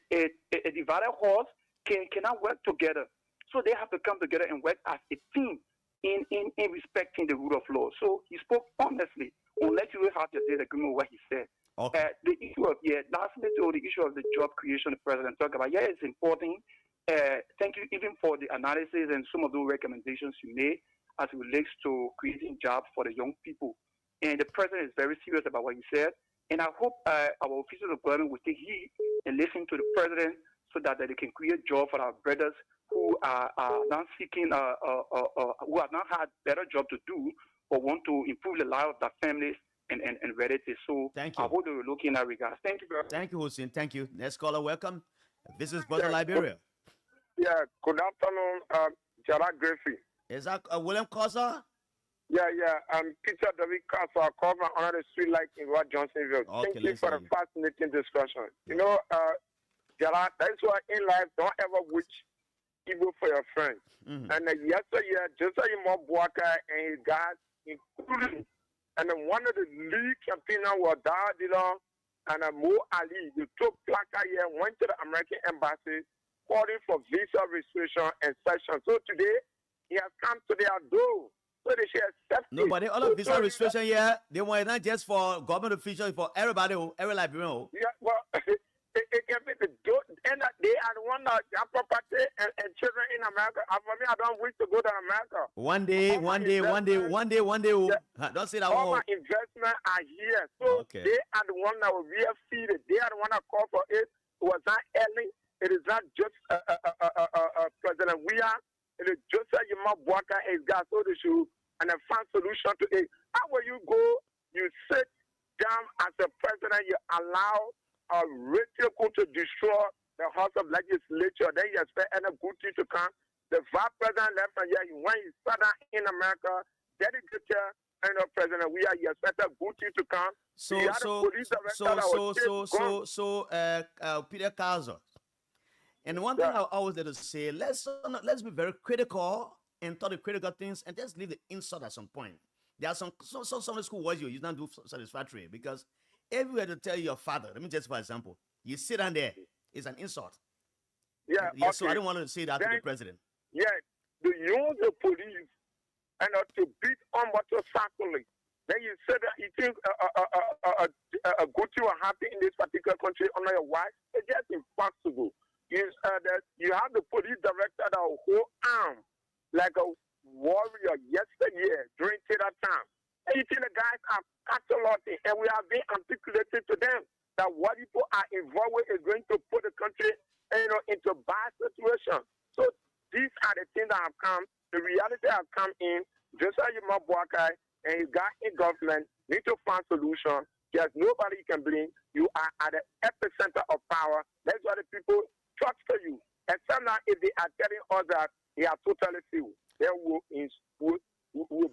divided horse cannot work together. So they have to come together and work as a team in respecting the rule of law. So he spoke honestly. Unless you have to disagree with what he said. Okay. The issue of, lastly to the issue of the job creation the president talked about, it's important. thank you even for the analysis and some of those recommendations you made as it relates to creating jobs for the young people. And the president is very serious about what he said. And I hope our officials of government will take heed and listen to the president so that they can create jobs for our brothers who are now seeking, who have not had better job to do, but want to improve the life of their families and relatives. So Thank you. I hope they will look in that regard. Thank you very much. Thank you, Hussein. Thank you. Next caller, welcome. This is Brother Liberia. Yeah, good afternoon, Gerard Gracie. Is that William Cosa? Yeah, I'm Peter David Castle. I call my honor the street light in Rod Johnsonville. Okay, Thank you for the fascinating discussion. You know, Gerard, that's why in life, don't ever wish evil for your friends. And yesterday, just like Mo Buaka and his guys, including, and then one of the league champions was Dar Dillon and Mo Ali. You took placard here, went to the American embassy, calling for visa restriction and sanction. So today, he has come to their door. So they should accept No, but all of visa restriction here, they want it not just for government officials, for everybody, every Liberian. Yeah, well, it can be the door, and they are the one that have property and children in America. And for me, I don't wish to go to America. One day. Yeah. Don't say that. All my investments are here. So Okay. they are the one that will be feeded. They are the one that call for it. It was not early. It is not just President Weah. It is just Yuma Buaka and his guys. So they should and then find solution to it. How will you go? You sit down as a president, you allow a ritual to destroy the House of Legislature. Then you expect any good thing to come. The vice president left and when he sat down in America, dedicated President Weah, you expect a good thing to come. Peter Kaza. And one thing I always like to say, let's be very critical and thought the critical things and just leave the insult at some point. There are some school words you don't do satisfactory because everywhere to tell your father, let me just for example, you sit down there, it's an insult. Yeah, okay. So I don't want to say that to the president. Yeah, to use the police and to beat on motorcycles. Then you said that you think a good thing will happen in this particular country under your wife. It's just impossible. You have the police director that will hold arm like a warrior yesterday during that time. And you see the guys are cataloging, and we are being articulated to them that what people are involved with is going to put the country into a bad situation. So these are the things that have come. The reality have come in. Just like Yuma Buakai and his guy in government need to find solution. There's nobody you can blame. You are at the epicenter of power. That's why the people trust you. Except now if they are telling us that they are totally few. They will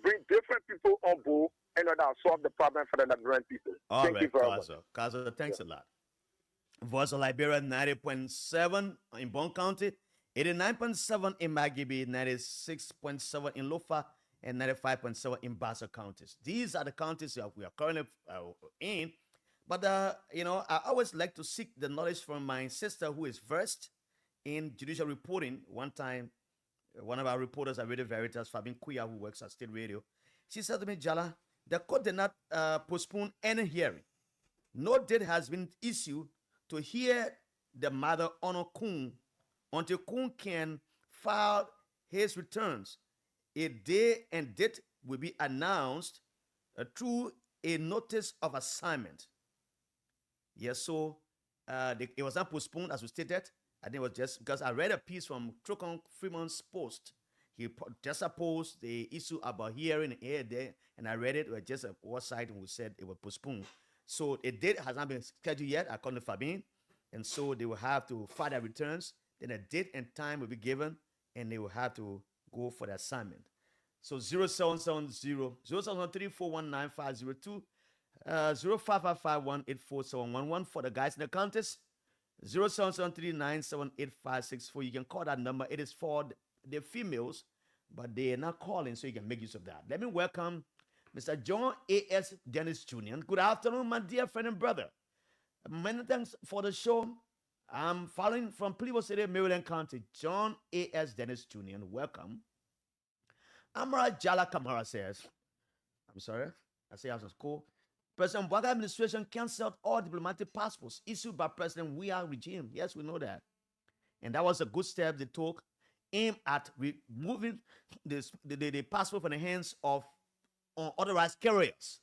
bring different people on board and that will solve the problem for the Liberian people. Thank you very much. Kaza, thanks a lot. Voice of Liberia 90.7 in Bond County, 89.7 in Magibi, 96.7 in Lofa, and 95.7 in Bassa counties. These are the counties that we are currently in. But, I always like to seek the knowledge from my sister who is versed in judicial reporting. One time, one of our reporters at Radio Veritas, Fabian Kuya, who works at State Radio, she said to me, Jala, the court did not postpone any hearing. No date has been issued to hear the matter on Kun until Kun can file his returns. A day and date will be announced through a notice of assignment. Yes, so it was not postponed as we stated. I think it was just because I read a piece from Trocon Freeman's Post. He just opposed the issue about hearing here there, and I read it. It was just a website and we said it was postponed. So a date has not been scheduled yet, according to Fabien, and so they will have to file their returns. Then a date and time will be given, and they will have to go for the assignment. So 0770 0734199502 0555184711 for the guys in the contest. 0773978564. You can call that number. It is for the females, but they are not calling, so you can make use of that. Let me welcome Mr. John A.S. Dennis Jr. Good afternoon, my dear friend and brother. Many thanks for the show. I'm following from Plymouth City, Maryland County. John A.S. Dennis Jr. Welcome. Amara Jala Kamara says, I'm sorry, I say I was in school. President Buaga administration canceled all diplomatic passports issued by President Weah regime. Yes, we know that. And that was a good step they took, aimed at removing the passport from the hands of unauthorized carriers.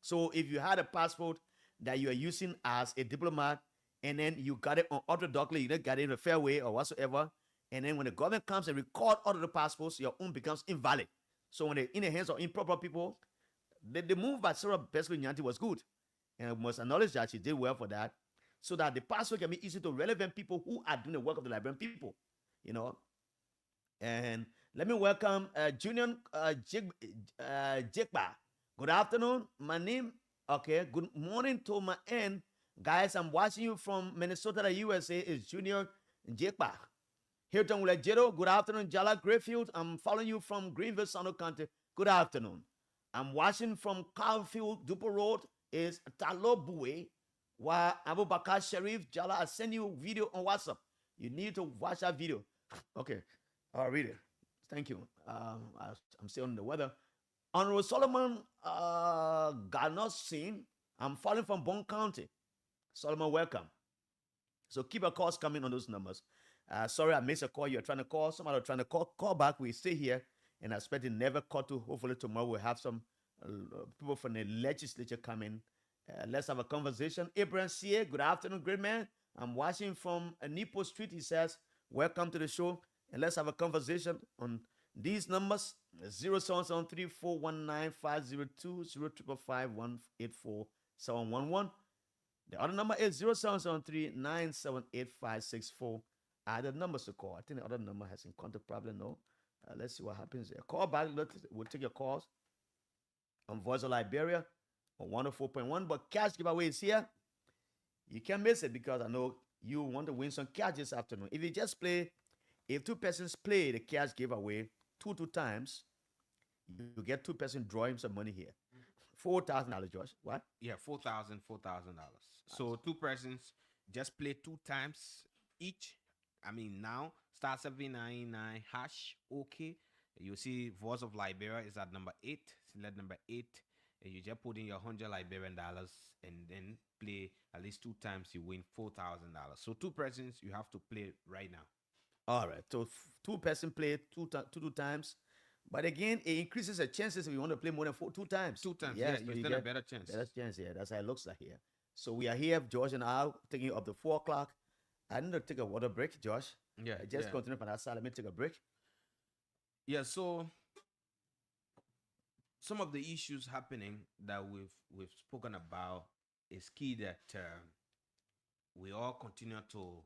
So if you had a passport that you are using as a diplomat, and then you got it unorthodoxly, you didn't get it in a fair way or whatsoever, and then when the government comes and record all of the passports, your own becomes invalid. So when they're in the hands of improper people, the move by Sarah Besco Nyanti was good. And I must acknowledge that she did well for that, so that the passport can be easy to relevant people who are doing the work of the Liberian people, you know. And let me welcome Junior Jekba. Good afternoon. My name, okay, good morning to my end. Guys, I'm watching you from Minnesota, the USA. Is Junior Jekba. Hilton Wulejero, good afternoon. Jala Grayfield, I'm following you from Greenville, Sano County. Good afternoon. I'm watching from Carfield, Dupo Road. Is Talobue. Wa Abu Bakar Sharif Jala. I send you a video on WhatsApp. You need to watch that video. Okay. I'll read it. Thank you. I'm still on the weather. Honorable Solomon Garnosin, I'm calling from Bond County. Solomon, welcome. So keep your calls coming on those numbers. Sorry, I missed a call. You're trying to call. Somebody trying to call back. We stay here, and I expect it never call to. Hopefully tomorrow we'll have some people from the legislature coming. Let's have a conversation. Abraham C.A., good afternoon, great man. I'm watching from Nipo Street. He says, welcome to the show. And let's have a conversation on these numbers: 0773-419-502, 0555184-711. The other number is 0773-978-564. The numbers to call. I think the other number has encountered problem. No. Let's see what happens there. Call back. We'll take your calls on Voice of Liberia on 104.1. But cash giveaway is here. You can't miss it because I know you want to win some cash this afternoon. If you just play, if two persons play the cash giveaway two times, you get two persons drawing some money here. $4,000, Josh. What? Yeah, $4,000. So two persons just play 2 times each. I mean, now star 799 hash. Okay, you see Voice of Liberia is at number 8. Select number 8, and you just put in your $100 Liberian dollars, and then play at least 2 times. You win $4,000. So two persons, you have to play right now. All right. So two person play two times. But again, it increases the chances if you want to play more than 2 times. 2 times, yes, yeah, you stand a better chance. Better chance, yeah. That's how it looks like here. So we are here, George and I, taking you up to 4 o'clock. I need to take a water break, Josh. Yeah. Just continue from that side. Let me take a break. Yeah, so some of the issues happening that we've spoken about is key that we all continue to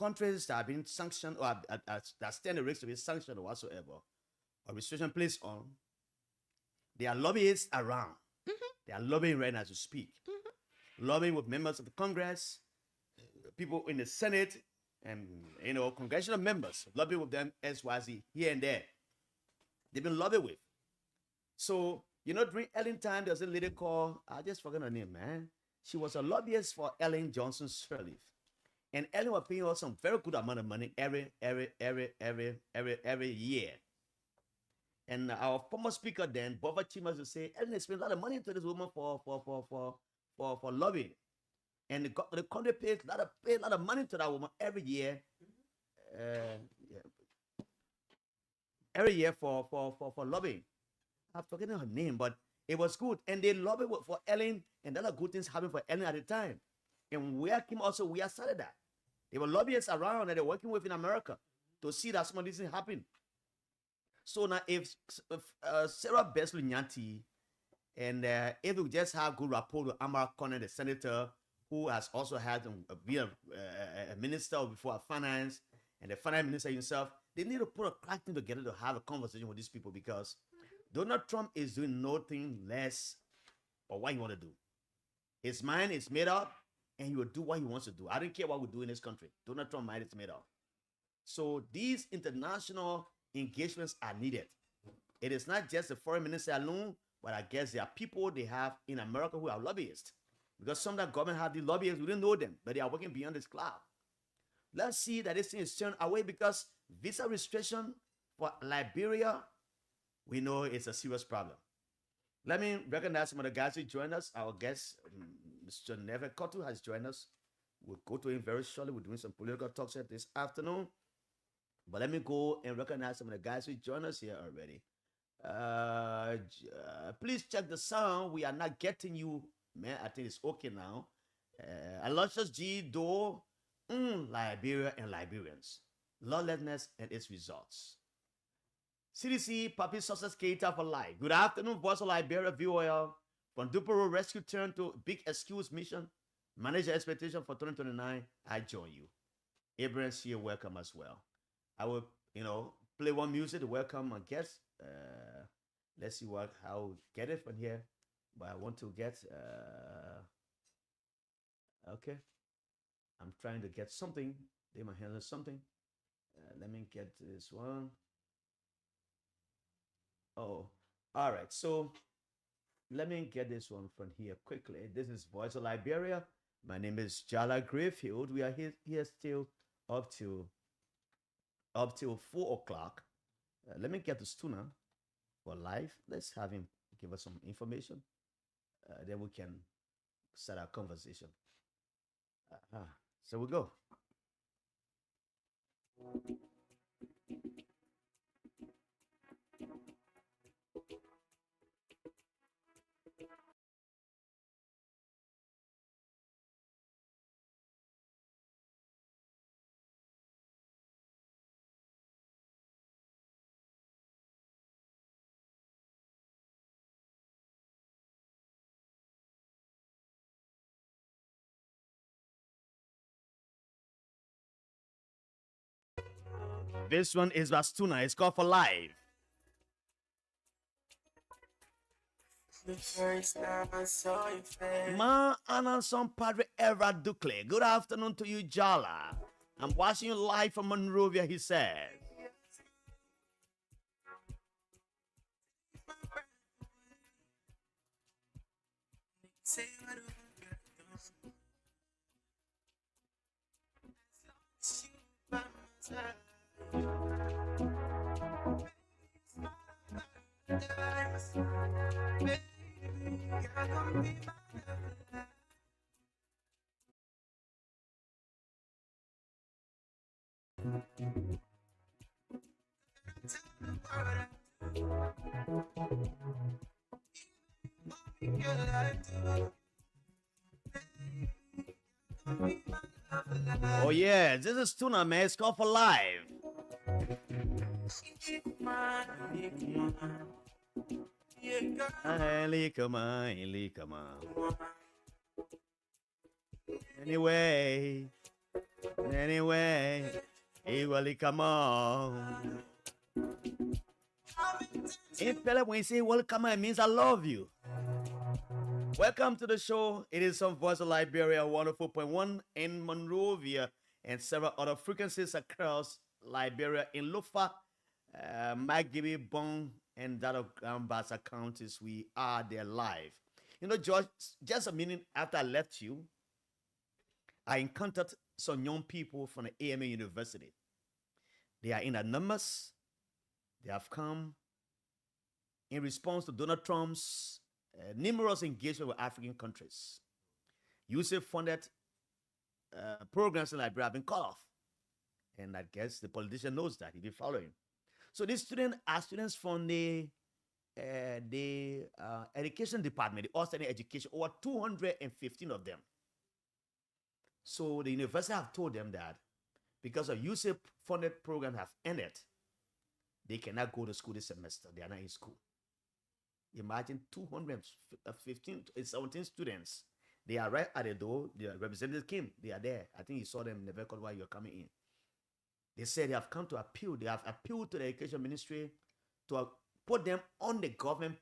countries that have been sanctioned or that stand the risk to be sanctioned or whatsoever, or restriction placed on, there are lobbyists around. They are lobbying right now to speak. Lobbying with members of the Congress, people in the Senate, and congressional members. Lobbying with them XYZ here and there. They've been lobbied with. So, during Ellen time, there was a lady called, I just forgot her name, man. She was a lobbyist for Ellen Johnson Sirleaf. And Ellen was paying her some very good amount of money every year. And our former speaker then, Bova Chimas, would say, Ellen is spending a lot of money to this woman for lobbying. And the country pays a lot of money to that woman every year. Every year for lobbying. I've forgotten her name, but it was good. And they lobbied for Ellen, and a lot of good things happened for Ellen at the time. And we have started that. There were lobbyists around that they're working with in America to see that some of these things happen. So now, if Sarah Besley Nyanti, and if we just have good rapport with Amara Connor, the senator, who has also had been a minister before finance, and the finance minister himself, they need to put a crack team together to have a conversation with these people, because Donald Trump is doing nothing less of what he want to do. His mind is made up, and he will do what he wants to do. I don't care what we do in this country. Donald Trump's mind is made up. So these international engagements are needed. It is not just the foreign minister alone, but I guess there are people they have in America who are lobbyists. Because some of the government have these lobbyists, we didn't know them, but they are working beyond this cloud. Let's see that this thing is turned away, because visa restriction for Liberia, we know it's a serious problem. Let me recognize some of the guys who joined us. Our guest, Mr. Neve Kotu, has joined us. We'll go to him very shortly. We're doing some political talks here this afternoon. But let me go and recognize some of the guys who joined us here already. Please check the sound. We are not getting you, man. I think it's okay now. Aloysius G. Do, Liberia and Liberians. Lawlessness and its results. CDC, Papi Success Keita for life. Good afternoon, voice of Liberia-VOL. From Dupero Rescue Turn to Big Excuse Mission. Manage your expectation for 2029. I join you. Abraham's here, welcome as well. I will, play one music to welcome my guests. Let's see how we get it from here. But I want to get, okay. I'm trying to get something. They might handle something. Let me get this one. Oh, all right. So let me get this one from here quickly. This is Voice of Liberia. My name is Jala Grayfield. We are here still up till 4 o'clock. Let me get to Stuna for live. Let's have him give us some information. Then we can start our conversation. So we go. This one is Bastuna. It's called For Life. The first time I saw your face. Ma Ananson Padre Era Ducle. Good afternoon to you, Jala. I'm watching you live from Monrovia, he said. Say what do you by my side. Baby, you're gonna be my life. Oh yeah, this is Tuna, man. It's called For Life. Come on. Anyway, Anyway, he will come on. In Philip, when you say welcome, it means I love you. Welcome to the show. It is on Voice of Liberia 104.1 in Monrovia and several other frequencies across Liberia in Lufa, Magibby, Bon, and that of Gambasa counties. We are there live. You know, George, just a minute after I left you, I encountered some young people from the AMA University. They are in their numbers. They have come in response to Donald Trump's numerous engagement with African countries. USAID-funded programs in Liberia have been cut off. And I guess the politician knows that. He'll be following. So these students are students from the education department, the Austin Education, over 215 of them. So the university have told them that because a USAID-funded program have ended, they cannot go to school this semester. They are not in school. Imagine 215, 17 students. They are right at the door. The representatives came. They are there. I think you saw them in the record while you're coming in. They said they have come to appeal. They have appealed to the education ministry to put them on the government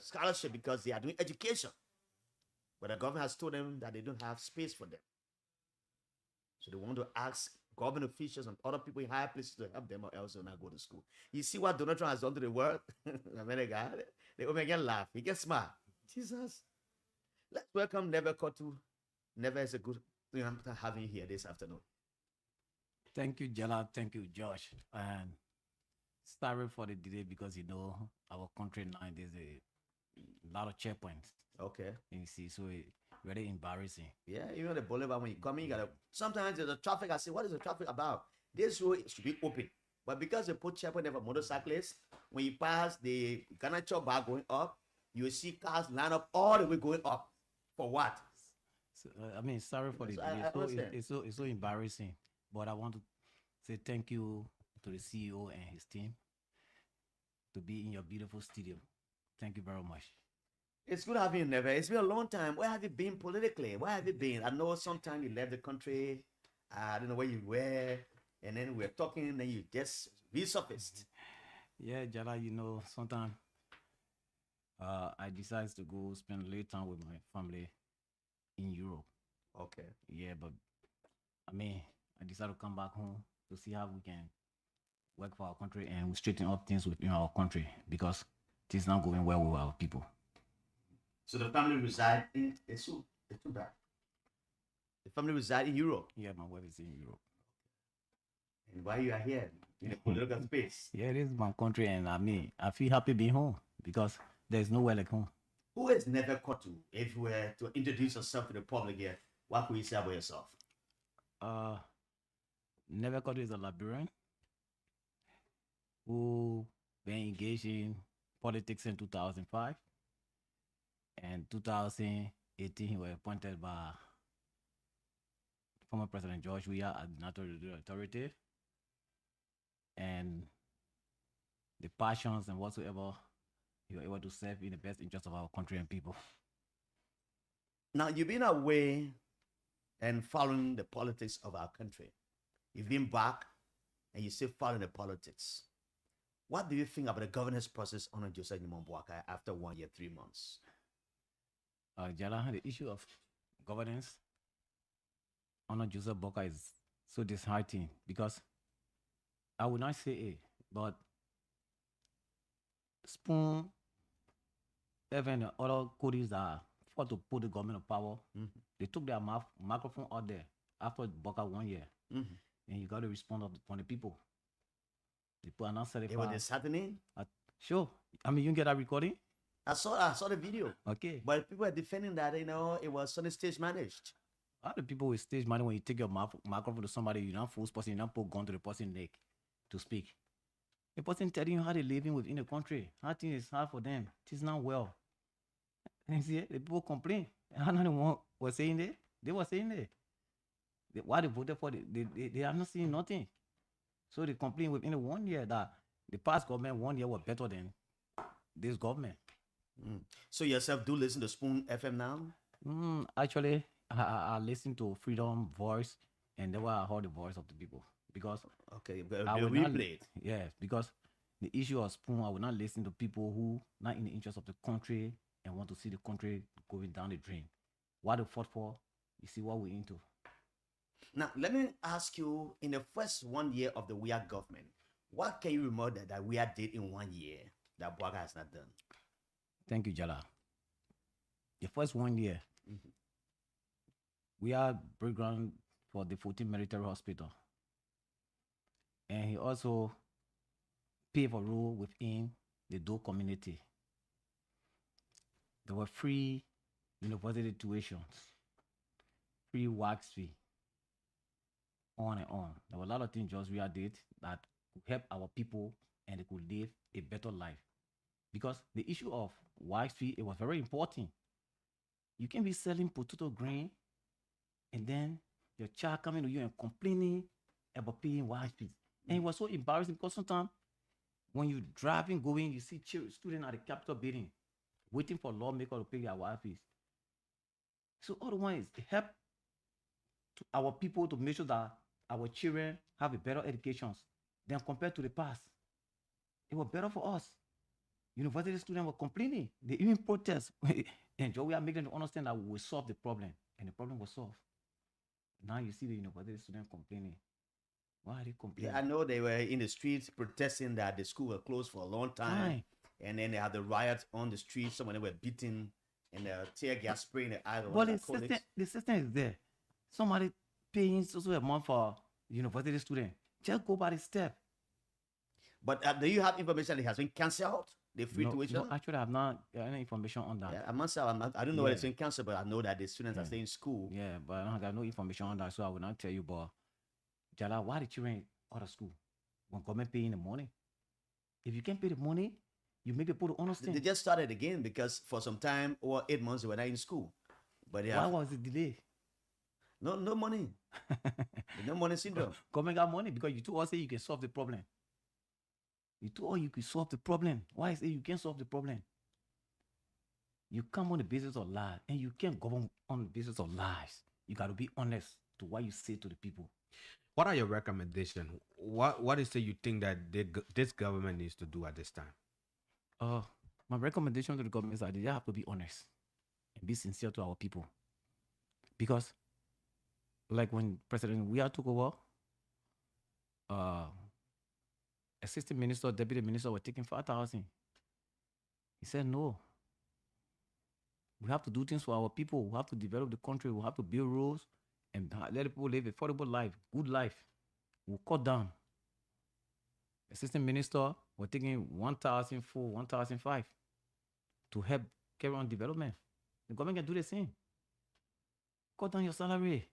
scholarship because they are doing education. But the government has told them that they don't have space for them. So they want to ask government officials and other people in higher places to help them or else they'll not go to school. You see what Donald Trump has done to the world? America, they make him laugh. He gets smart. Jesus. Let's welcome Never Kotu. Never is a good thing to have you here this afternoon. Thank you, Jala. Thank you, Josh. And sorry for the delay because, you know, our country now, there's a lot of checkpoints. Okay. You see, so it's very embarrassing. Yeah, even the boulevard, when you come in, you gotta, sometimes there's a traffic. I say, what is the traffic about? This road should be open. But because they put checkpoint there for motorcyclists, when you pass the Ghana chop bar going up, you will see cars line up all the way going up. For what? So, I mean, sorry for the delay. It's so embarrassing. But I want to say thank you to the CEO and his team to be in your beautiful studio. Thank you very much. It's good having you, Never. It's been a long time. Where have you been politically? Where have you been? I know sometimes you left the country. I don't know where you were. And then we were talking and then you just resurfaced. Yeah, Jala, you know, sometimes I decided to go spend a little time with my family in Europe. Okay. Yeah, but I mean, I decided to come back home to see how we can work for our country and straighten up things within our country because things not going well with our people. So the family reside in it's too bad. The family reside in Europe. Yeah, my wife is in Europe. And why you are here in the political space? Yeah, this is my country, and I mean, I feel happy being home because there's nowhere like home. Who has Never Kotu? If you were to introduce yourself to the public here, what could you say about yourself? Never Kotu is a Liberian who been engaged in politics in 2005. And 2018, he was appointed by former President George Weah as the National Authority. And the passions and whatsoever, he was able to serve in the best interest of our country and people. Now, you've been away and following the politics of our country. You've been back and you still following the politics. What do you think about the governance process under Joseph Nimombuaka after 1 year, 3 months? Jala, the issue of governance under Joseph Boka is so disheartening because I would not say it, but Spoon, even the other codis that fought to put the government of power, they took their microphone out there after Boka 1 year. And you got to respond from the people. The people are not certified. It was disheartening? Sure. I mean, you can get that recording? I saw the video. Okay. But people are defending that, you know, it was on the stage managed. How the people with stage money when you take your microphone to somebody, you don't force person, you don't put gun to the person's neck to speak. The person telling you how they living within the country, how things is hard for them, it is not well. And you see, the people complain. And how the one was saying that? They were saying that. Why they voted for it, they are not seeing nothing. So they complain within 1 year that the past government 1 year was better than this government. So yourself do listen to Spoon FM now? Actually, I listen to Freedom Voice and that's why I heard the voice of the people because Okay, I they will not, replay it. yes, because the issue of spoon, I will not listen to people who not in the interest of the country and want to see the country going down the drain. What they fought for, you see what we're into. Now, let me ask you, in the first 1 year of the WIA government, what can you remember that WIA did in 1 year that Bwaga has not done? Thank you, Jala. The first 1 year, we are background for the 14 military hospital. And he also paved a road within the Doe community. There were free university tuitions, free wax fee, on and on. There were a lot of things just we did that could help our people and they could live a better life. Because the issue of wax fee, it was very important. You can be selling potato grain and then your child coming to you and complaining about paying wax fees. And it was so embarrassing because sometimes when you're driving, going, you see students at the Capitol building waiting for lawmaker to pay their wax fees. So otherwise, it help to our people to make sure that our children have a better education than compared to the past. It was better for us. University students were complaining. They even protest. And we are making them understand that we will solve the problem. And the problem was solved. Now you see the university students complaining. Why are they complaining? Yeah, I know they were in the streets protesting that the school was closed for a long time. And then they had the riot on the street. Some of them were beaten and tear gas spray in the eyes of But the system is there. Somebody paying so a month for university student. Just go by the step. But do you have information that has been cancelled? The free tuition? No, actually, I have not any information on that. Yeah, I must say, I don't know whether it's been cancelled, but I know that the students are staying in school. Yeah, but I don't have no information on that, so I will not tell you. But Jala, why the children out of school when government paying the money? If you can't pay the money, you make people to understand. They just started again because for some time, over 8 months, they were not in school. But why was it delayed? No money. No money syndrome. Government got money because you told us say you can solve the problem. You told us you can solve the problem. Why is it you can't solve the problem? You come on the basis of lies, and you can't govern on the basis of lies. You got to be honest to what you say to the people. What are your recommendations? What is it you think that this government needs to do at this time? My recommendation to the government is that they have to be honest and be sincere to our people. Because, like when President Weah took over, assistant minister, deputy minister were taking 5,000. He said no. We have to do things for our people. We have to develop the country. We have to build roads and let people live a affordable life, good life. We'll cut down. Assistant minister were taking 1,004, 1,005 to help carry on development. The government can do the same. Cut down your salary.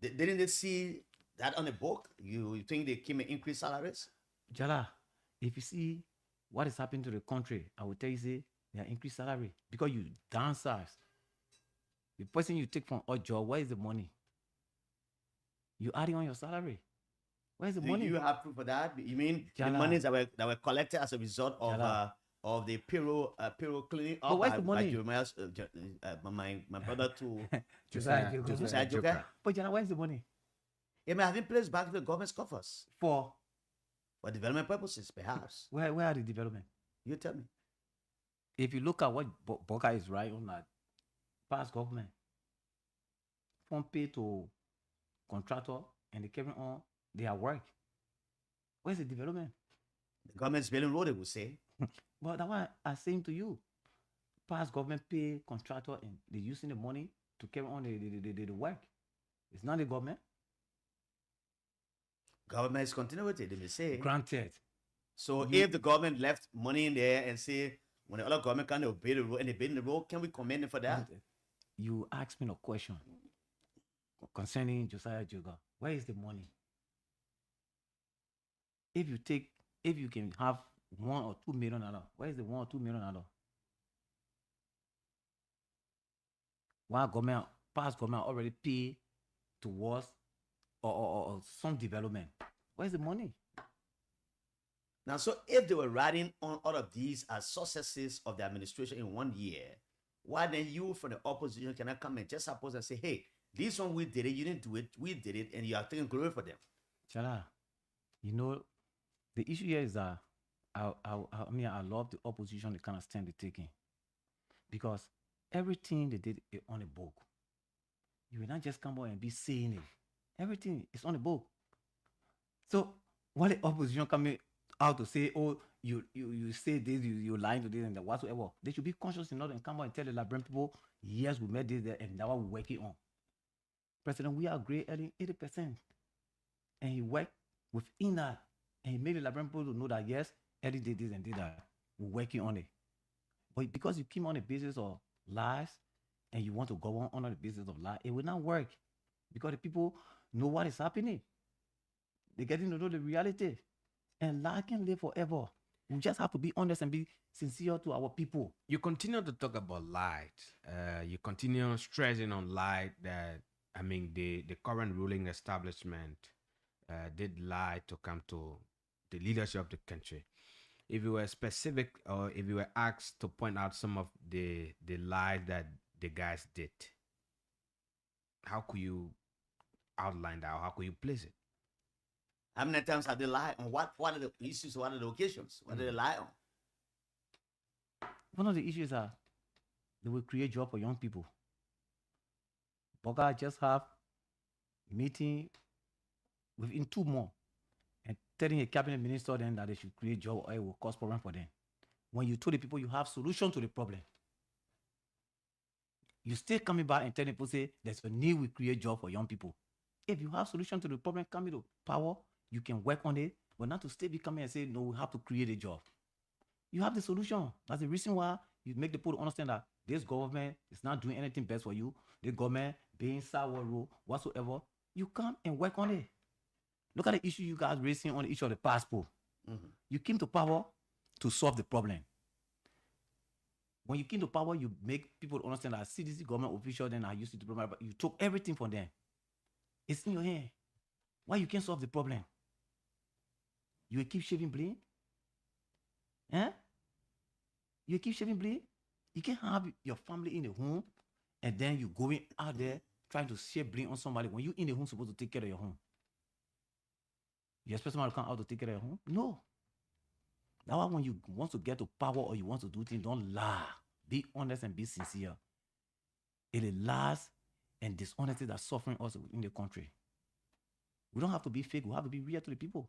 Didn't they see that on the book? You think they came and increase salaries? Jala, if you see what is happening to the country, I will tell you, say, they are increased salary because you downsize. The person you take from a job, where is the money? You adding on your salary. Where's the money? You have proof for that? You mean Jala, the monies that were collected as a result of the payroll cleaning up where's the money? by Jeremiah's, my brother to Josiah Joker. But Jala, where's the money? It may have been placed back to the government's coffers For development purposes, perhaps. where are the development? You tell me. If you look at what Boca is right on that past government, from pay to contractor and they carry on their work. Where's the development? The government's building road, they will say. But that's why I'm saying to you, past government pay contractor and they're using the money to carry on the work. It's not the government. Government is continuity, they may say. Granted. So if the government left money in there and say, when the other government can't obey the road and they build the road, can we commend them for that? You asked me a question concerning Josiah Joga. Where is the money? If you can have $1 or $2 million, where is the $1 or $2 million? Why past government already pay towards or some development? Where's the money? Now, so if they were writing on all of these as successes of the administration in 1 year, why then you from the opposition cannot come and just suppose and say, hey, This one we did it, you didn't do it, we did it, and you are taking glory for them. Chala, you know, the issue here is that I mean, I love the opposition, the kind of stand they're taking. Because everything they did is on a book. You will not just come out and be saying it. Everything is on a book. So, when the opposition coming out to say, oh, you say this, you're lying to this and that, whatsoever, they should be conscious enough and come out and tell the Liberian people, yes, we made this there, and now we're working on. President, we agree 80%. And he worked within that. And he made the Liberian people to know that, yes, Eddie did this and did that. We're working on it. But because you came on the basis of lies and you want to go on the basis of lies, it will not work. Because the people know what is happening. They're getting to know the reality. And lie can live forever. We just have to be honest and be sincere to our people. You continue to talk about light. You continue stressing on light that, I mean, the current ruling establishment did lie to come to the leadership of the country. If you were specific, or if you were asked to point out some of the lies that the guys did, how could you outline that, or how could you place it? How many times have they lied on what are the issues, what are the occasions? What did they lie on? One of the issues are they will create job for young people. Boga just have meeting within 2 months and telling a cabinet minister then that they should create job, or it will cause problem for them. When you told the people you have solution to the problem, you still coming back and telling people, say there's a need we create job for young people. If you have solution to the problem, coming to power, you can work on it, but not to still be coming and say, no, we have to create a job. You have the solution. That's the reason why you make the people understand that this government is not doing anything best for you. The government being sour rule, whatsoever, you come and work on it. Look at the issue you guys raising on the issue of the passport. Mm-hmm. You came to power to solve the problem. When you came to power, you make people understand that CDC government official then are used to the problem, but you took everything from them. It's in your hand. Why you can't solve the problem? You will keep shaving blame? Eh? You keep shaving blame? You can't have your family in the home and then you going out there trying to shave blame on somebody when you in the home supposed to take care of your home. You expect somebody to come out to take care of your home? No. That's why when you want to get to power or you want to do things, don't lie. Be honest and be sincere. It is lies and dishonesty that's suffering us in the country. We don't have to be fake. We have to be real to the people.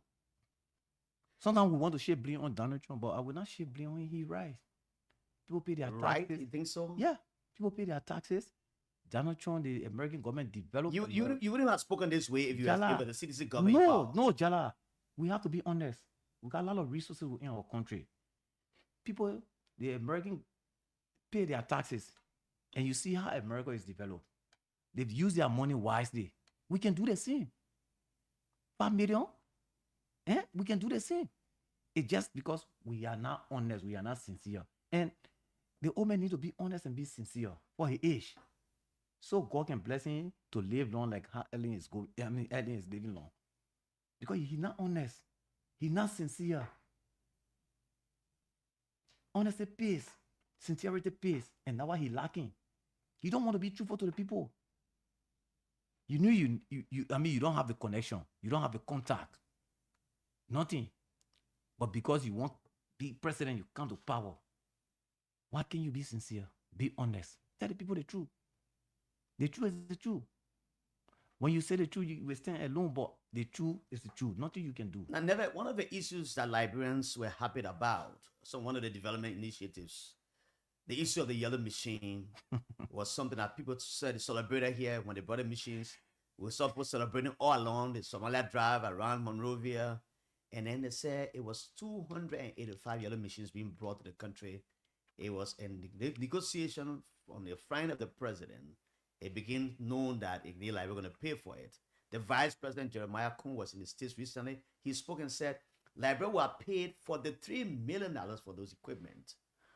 Sometimes we want to share blame on Donald Trump, but I will not share blame when he rise. People pay their taxes. Right? You think so? Yeah. People pay their taxes. Donald Trump, the American government developed. You wouldn't have spoken this way if you had given the CDC government. No, Jala. We have to be honest. We got a lot of resources in our country. People, the American pay their taxes. And you see how America is developed. They've used their money wisely. We can do the same. 5 million? We can do the same. It's just because we are not honest, we are not sincere. And the old man need to be honest and be sincere for his age. So God can bless him to live long like how Ellen is living long. Because he's not honest. He's not sincere. Honesty pays. Sincerity pays. And that's why he's lacking. He don't want to be truthful to the people. You knew you don't have the connection. You don't have the contact. Nothing. But because you want to be president, you come to power. Why can't you be sincere? Be honest. Tell the people the truth. The truth is the truth. When you say the truth, you will stand alone, but the truth is the truth. Nothing you can do. Now, one of the issues that Liberians were happy about, so one of the development initiatives, the issue of the yellow machine was something that people said they celebrated here when they brought the machines. We were supposed to celebrating all along the Somalia Drive around Monrovia. And then they said it was 285 yellow machines being brought to the country. It was in the negotiation from the friend of the president. It became known that they were going to pay for it. The Vice President Jeremiah Kuhn was in the States recently. He spoke and said, Liberia were paid for the $3 million for those equipment.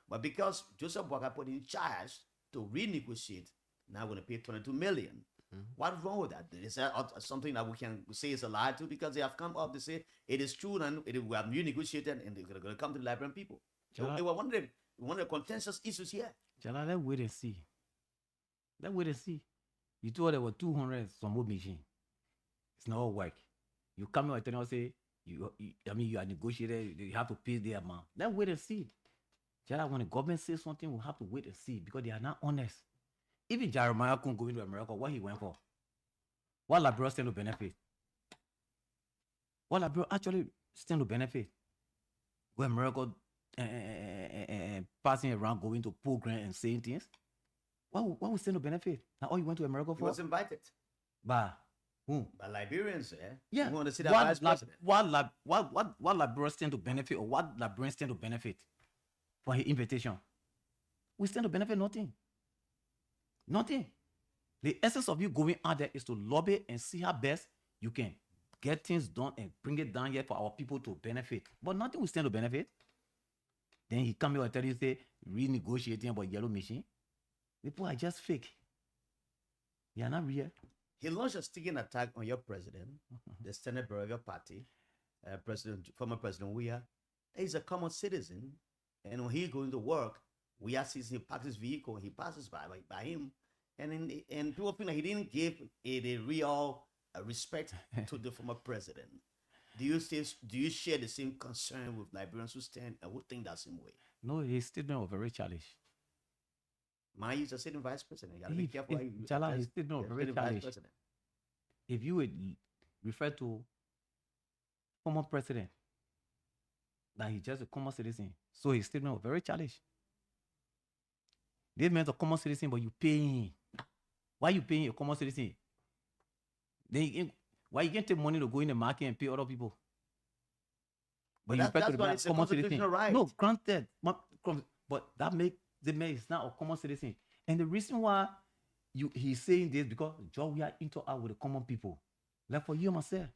But because Joseph Boakai put in charge to renegotiate, now we're going to pay $22 million. Mm-hmm. What's wrong with that? Is that something that we can say is a lie too? Because they have come up to say it is true and we have renegotiated and they're going to come to the Liberian people. So it was one of the contentious issues here. Jala, let's wait and see. Let's wait and see. You told there were 200 some old machine. It's not all work. You come here and tell us say you are negotiated. You have to pay the amount. Then wait and see. Just like when the government says something, we'll have to wait and see because they are not honest. Even Jeremiah couldn't go into America. What he went for? What Liberia stand to benefit? What Liberia actually stand to benefit? When America passing around going to program and saying things, what would stand to benefit? Now all you went to America He for? was invited By who? by Liberians. Yeah. You want to see that vice president? What Liberia stand to benefit or what Liberians stand to benefit for his invitation? We stand to benefit nothing. Nothing. The essence of you going out there is to lobby and see how best you can get things done and bring it down here for our people to benefit. But nothing will stand to benefit. Then he come here and tell you, say, renegotiating about yellow machine. People are just fake. They are not real. He launched a stinging attack on your president, the Senate Bureau of your party, former President Weah. He's a common citizen, and when he going to work, Weah sees him park his vehicle, and he passes by him, and people feel like he didn't give the real respect to the former president. Do you share the same concern with Liberians who stand and who think that same way? No, his statement was very childish. Mine is a sitting vice president. You gotta be careful. how you Chala, address his statement was the very sitting vice childish. president. If you would refer to former president, that he's just a common citizen, so his statement was very childish. This meant a common citizen, but you paying. Why you paying a common citizen? Then why you can't take money to go in the market and pay other people? But you that's refer to why the it's a common citizen. constitutional right. No, granted, but that make the man is not a common citizen. And the reason why he's saying this because Joe, we are interact with the common people. Like for you and myself.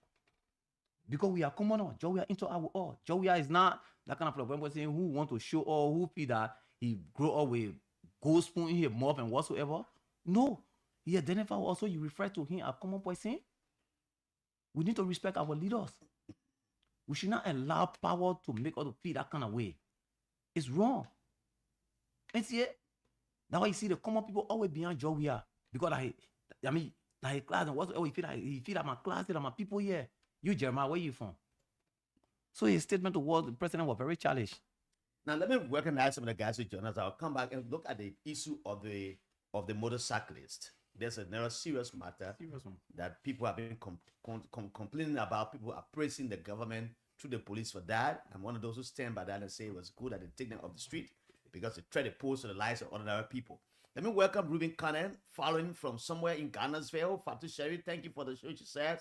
Because we are common, Joe, we are interact with all. Joe, we is not that kind of problem saying who want to show or who feel that he grow up with gold spoon in his mouth and whatsoever. No. He identify also you refer to him as common person. We need to respect our leaders. We should not allow power to make us feel that kind of way. It's wrong. And see it? That's why you see the common people always behind Joe we are. Because like class and whatsoever, he feel that my class, that my people here. You Jeremiah, where you from? So his statement towards the president was very challenged. Now let me recognize some of the guys who joined us. I'll come back and look at the issue of the motorcyclist. There's another serious matter that people have been complaining about. People are praising the government through the police for that. I'm one of those who stand by that and say it was good that they take them off the street because they try to pose to the lives of ordinary people. Let me welcome Ruben Cannon, following from somewhere in Ghana'sville. Fatu Sherry, thank you for the show, she says.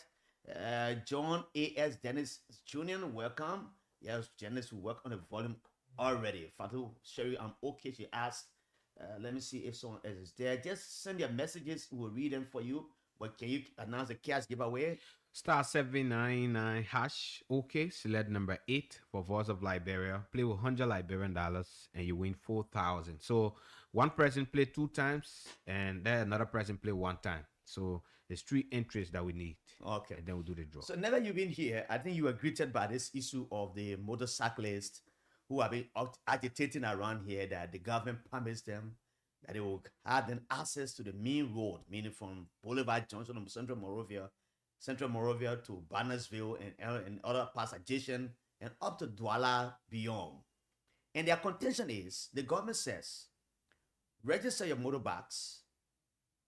John A.S. Dennis Jr., welcome. Yes, Dennis will work on the volume already. Fatu Sherry, I'm okay, she asked. Let me see if someone else is there. Just send your messages. We'll read them for you. But can you announce the cash giveaway? *799# OK. Select number 8 for Voice of Liberia. Play with $100 Liberian and you win 4,000. So one person play 2 times and then another person play 1 time. So there's 3 entries that we need. Okay. And then we'll do the draw. So now that you've been here, I think you were greeted by this issue of the motorcyclists who have been agitating around here that the government promised them that they will have them access to the main road, meaning from Boulevard Junction of Central Morovia to Barnesville and other parts adjacent and up to Douala beyond. And their contention is, the government says, register your motorbikes,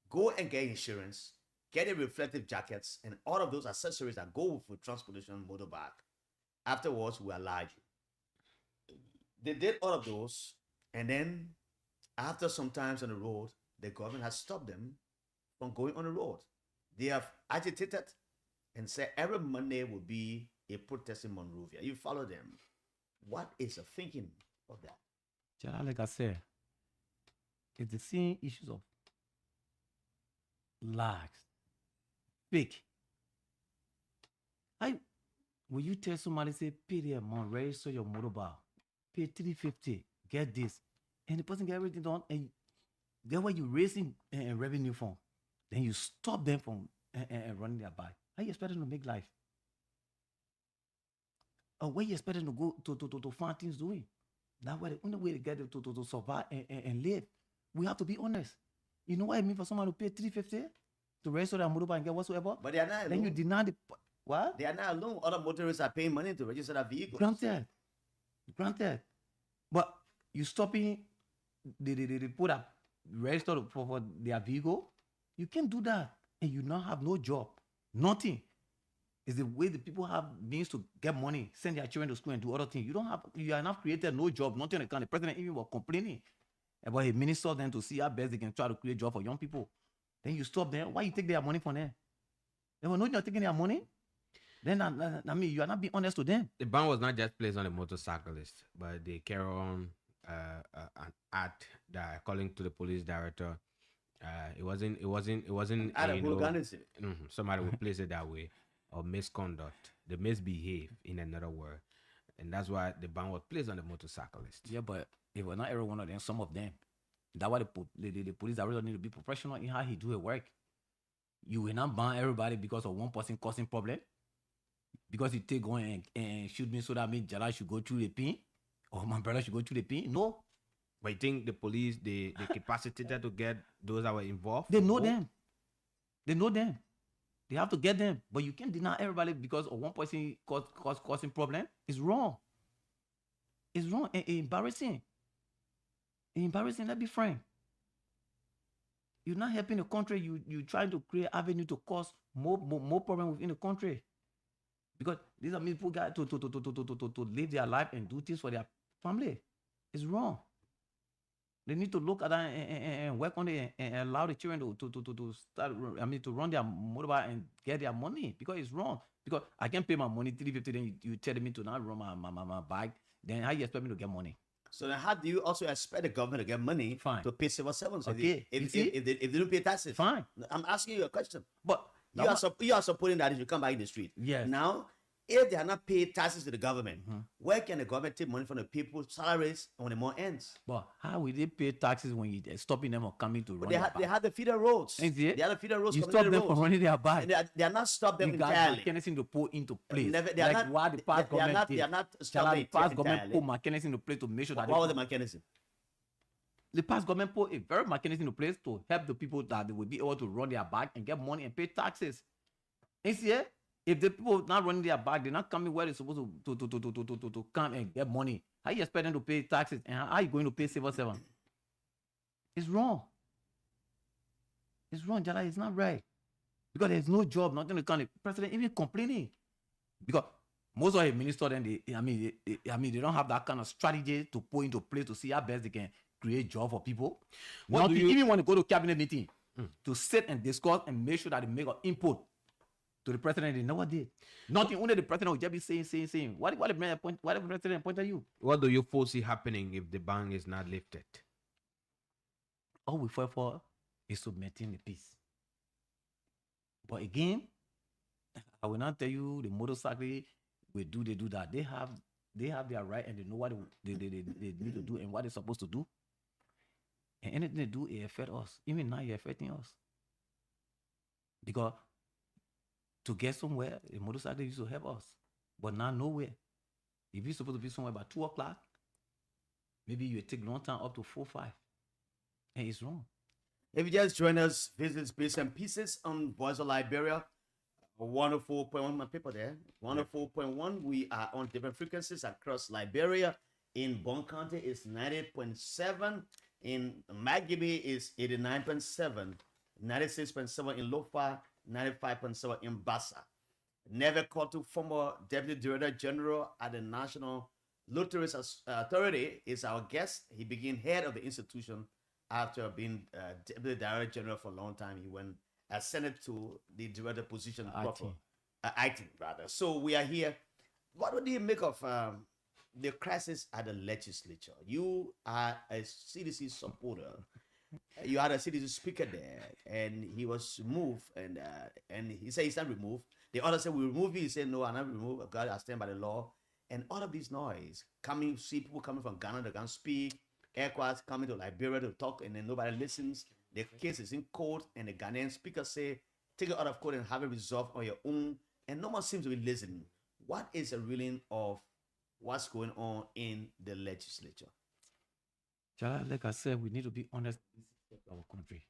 go and get insurance, get a reflective jackets, and all of those accessories that go with transportation motorbike. Afterwards, we allow you. They did all of those, and then after some times on the road, the government has stopped them from going on the road. They have agitated and said every Monday will be a protest in Monrovia. You follow them. What is the thinking of that? Just like I said, it's the same issues of lies, fake. When you tell somebody, say, pay the amount, register your motorbike, pay $350, get this, and the person get everything done, and then when you raising revenue from, then you stop them from running their bike. How you expect them to make life? Or where you expect them to go to find things doing? That's why the only way to get them to survive and live. We have to be honest. You know what I mean for someone to pay $350? to register their motorbike and get whatsoever. But they are not Then you alone. deny the what? They are not alone. Other motorists are paying money to register their vehicles. Granted. But you stopping the people that register for their vehicle, you can't do that. And you now have no job. Nothing. It's the way the people have means to get money, send their children to school and do other things. You are not created no job, nothing like that. The president even was complaining about his minister then to see how best they can try to create job for young people. Then you stop them. Why you take their money from them? They were not taking their money. Then I mean you are not being honest to them. The ban was not just placed on the motorcyclists, but they carry on an act that, according to the police director, it wasn't Out of hooliganism. somebody would place it that way, or misconduct. They misbehave, in another word, and that's why the ban was placed on the motorcyclists. Yeah, but it was not every one of them. Some of them. That's why the police director need to be professional in how he do his work. You will not ban everybody because of one person causing problem. Because you take on and shoot me, so that means Jala should go through the pain, or my brother should go through the pain. No, But you think the police, they capacitated to get those that were involved? they know them. They know them. They have to get them. But you can't deny everybody because of one person causing problem. It's wrong. It's wrong and embarrassing. Embarrassing. Let's be frank. You're not helping the country. You trying to create avenue to cause more problem within the country. Because these are people got to live their life and do things for their family. It's wrong. They need to look at that and work on it and allow the children to start. I mean, to run their motorbike and get their money, because it's wrong. Because I can pay my money $350, then you tell me to not run my bike. Then how you expect me to get money? So then how do you also expect the government to get money Fine. to pay civil servants Okay, if you they don't pay taxes? Fine. I'm asking you a question. But You are supporting that if you come back in the street. Yes. Now, if they are not paid taxes to the government, where can the government take money from the people's salaries when the month ends? But how will they pay taxes when you stopping them from coming to run? They have the feeder roads. Ain't it? They have the feeder roads. You coming stop to the them roads. from running their bike. And they are not stopped them You got entirely. mechanism to put into place. They are like not- why the past they are government not- did. they are not Shall stopping the past it government entirely. put mechanism to place to make sure that What was the mechanism? the past government put a very mechanism in place to help the people that they will be able to run their bike and get money and pay taxes. And see, if the people not running their bike, they're not coming where they're supposed to come and get money. How you expect them to pay taxes, and how are you going to pay civil servant? It's wrong. It's wrong, Jala. It's not right. Because there's no job, nothing to come. The president even complaining. Because most of the ministers, then they don't have that kind of strategy to put into place to see how best they can create job for people. What do Nothing, you- even when they go to cabinet meeting to sit and discuss and make sure that they make an input to the president, they never did. Nothing. Only the president will just be saying. What the president point at you? What do you foresee happening if the ban is not lifted? All we fight for is to maintain the peace. But again, I will not tell you the motorcycle will do that. They have their right and they know what they need to do and what they're supposed to do. And anything they do, it affects us. Even now, it's affecting us. Because to get somewhere, the motorcycle used to help us. But now nowhere. If you're supposed to be somewhere by 2 o'clock, maybe you take long time up to 4, 5. And it's wrong. If you just join us, visit Bits and Pieces on Voice of Liberia, 104.1, my people there. 104.1. We are on different frequencies across Liberia. In Bon County, it's 98.7. In Magibie, it's 89.7. 96.7 in Lofa, 95.7 in Bassa. Never Kotu, former Deputy Director General at the National Lotteries Authority, is our guest. He became head of the institution after being Deputy Director General for a long time. He went ascended to the director position. IT rather. So we are here. What do you make of the crisis at the legislature? You are a CDC supporter. You had a CDC speaker there, and he was removed, and he said he's not removed. The other said we remove you. He said no, I'm not removed. God, I stand by the law. And all of these noise coming, see people coming from Ghana that can speak, aircrafts coming to Liberia to talk, and then nobody listens. The case is in court, and the Ghanaian speaker say take it out of court and have it resolved on your own, and no one seems to be listening. What is a reeling of what's going on in the legislature? Like I said, we need to be honest with our country.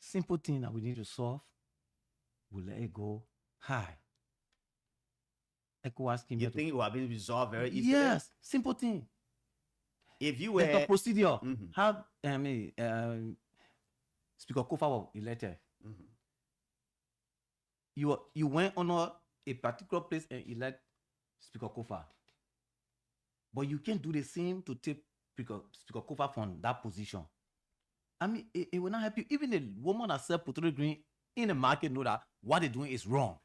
simple thing that we need to solve, we let it go high. You think it will have been resolved very easily? Yes, simple thing. If you were There's a procedure. Have Speaker Kofa was elected. You went on a particular place and elect Speaker Kofa. But you can't do the same to take Speaker Kofa from that position. I mean, it will not help you. Even the woman that sells potato green in the market know that what they're doing is wrong.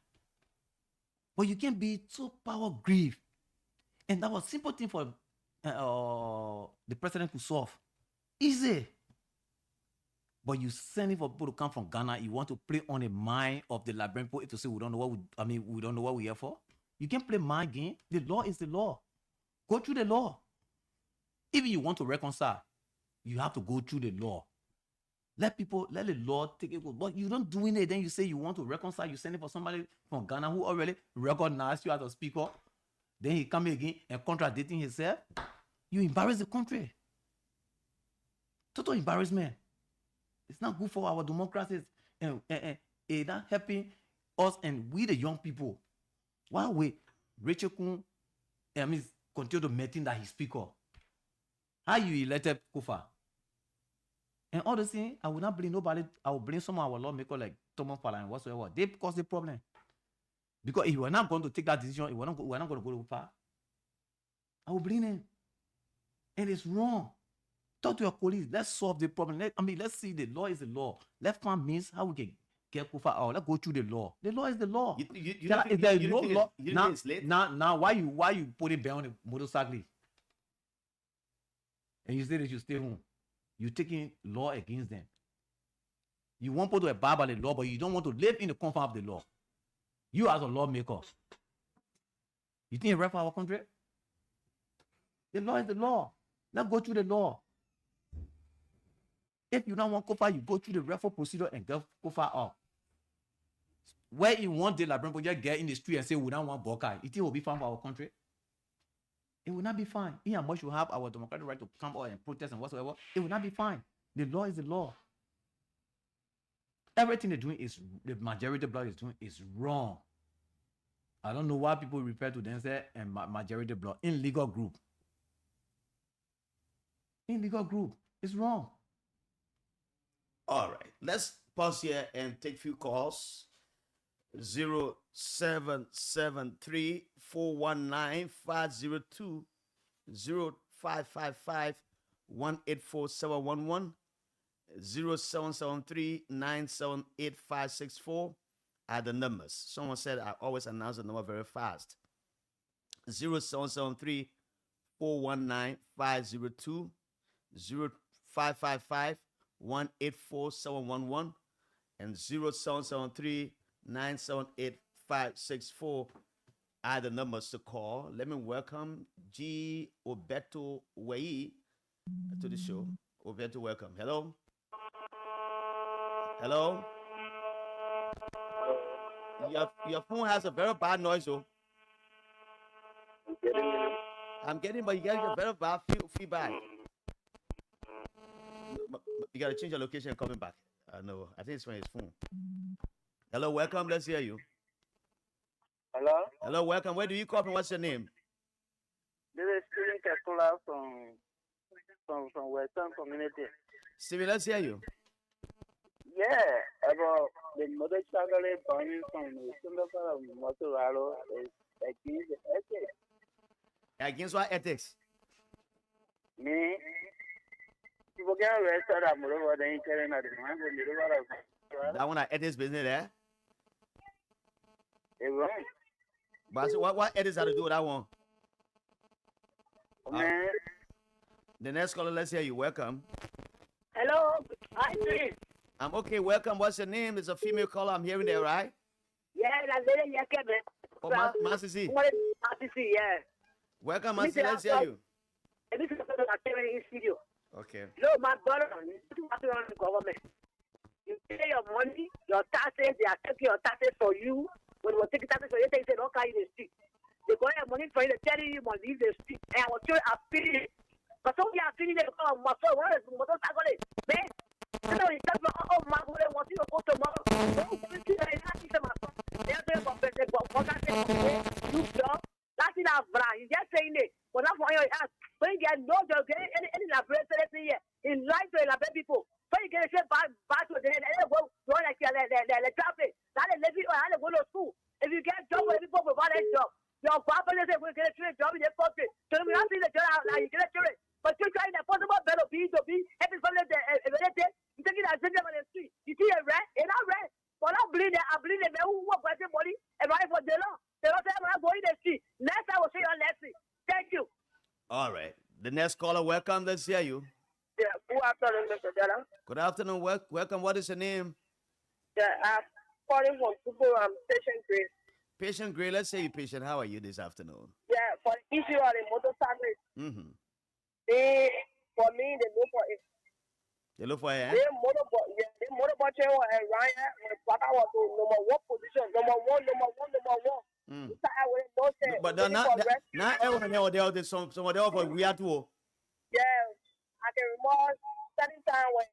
But you can't be so power grieved. And that was a simple thing for the president to solve. Easy. But you send it for people to come from Ghana, you want to play on the mind of the Liberian people to say we don't know we don't know what we're here for. You can't play my game. The law is the law. Go through the law. If you want to reconcile, you have to go through the law. Let the law take it. But you don't doing it, then you say you want to reconcile, you send it for somebody from Ghana who already recognized you as a speaker. Then he come again and contradicting himself. You embarrass the country. Total embarrassment. It's not good for our democracies and not helping us and we the young people. Why we Rachel Kun continue to maintain that he's speaker? How you elected Kofa? And all the things, I will not blame nobody. I will blame some of our lawmakers like Thomas Pala and whatsoever. They caused the problem. Because if we are not going to take that decision, if we're not going to go to far, I will blame them. And it's wrong. Talk to your colleagues. Let's solve the problem. Let's see the law is the law. Let's find means how we can get Kofa out. Let's go through the law. The law is the law. Now why you put it behind the motorcycle? And you say that you stay home. You're taking law against them. You want people to abide by the law, but you don't want to live in the confines of the law. You as a lawmaker. You think it's right for our country? The law is the law. Let's go through the law. If you don't want Kofa, you go through the referral procedure and get Kofa out. Where in one day, Liberian people just get in the street and say, we don't want Bokai. You think it will be fine for our country? It will not be fine. In as much we have our democratic right to come out and protest and whatsoever, it will not be fine. The law is the law. Everything they're doing is, the majority bloc is doing is wrong. I don't know why people refer to themselves and majority bloc in legal group. In legal group, it's wrong. All right, let's pause here and take a few calls. 0773 419 502 0555 184 711 0773 978 564 are the numbers. Someone said I always announce the number very fast. 0773 419 502 0555 184 711 and 0773 978 564 are the numbers to call. Let me welcome G. Obeto Wei to the show. Obeto, welcome. Hello. Hello. Your phone has a very bad noise, though. I'm getting, but you get a very bad feedback. You gotta change your location and coming back. No, I think it's from his phone. Hello, welcome. Let's hear you. Hello? Hello, welcome. Where do you come from? What's your name? This is Steven Kakula from Western Community. Steven, let's hear you. Yeah, about the motorcycle burning from the center of Motorado is against the ethics. Against what ethics? Me, people get arrested at Motorado, then carrying out the man with Motorado. That one at ethics business there? It's wrong. But so what ethics have to do with that one? Man. The next caller, let's hear you. Welcome. Hello, hi, I'm okay. Welcome. What's your name? It's a female caller. I'm hearing there, right? Yeah, that's very Kevin. Oh, Masisi. Masisi, yeah. Welcome, Masisi. Let's hear you. This is what I'm in studio. Okay. No, my brother, you do what you want the government. You pay your money, your taxes, they are taking your taxes for you. When we take taxes for you, they say, don't carry the street. They go your money for you, they tell you you must leave the street. And our children are feeling it. But some of you are feeling it because of my son. What is motorcycle? Man, you know, it's just oh, my God, what you the traffic. Now they live or they go to school. If you get job, when people provide a job, your family say we get a job in the country. So we have to the job now. You get a job, but you trying the possible better be to be every family you take it as on the street. You see a rent, and I rent. But I believe that who work with everybody and right for the law. They don't say I'm going to the street. Next I will see you on next week. Thank you. All right. The next caller, welcome. Let's hear you. Yeah, good afternoon, Mr. Jara. Good afternoon. Welcome. What is your name? Yeah, I'm calling from people, Patient Grace. Patient Gray. Let's say you patient. How are you this afternoon? Yeah, for the issue of the motorcycle, for me, they look for it. They look for it, eh? They motorbike and Ryan and Pata was number one position. Number one. But not everyone there. Some of them for we are too. Yeah, I can remember certain time when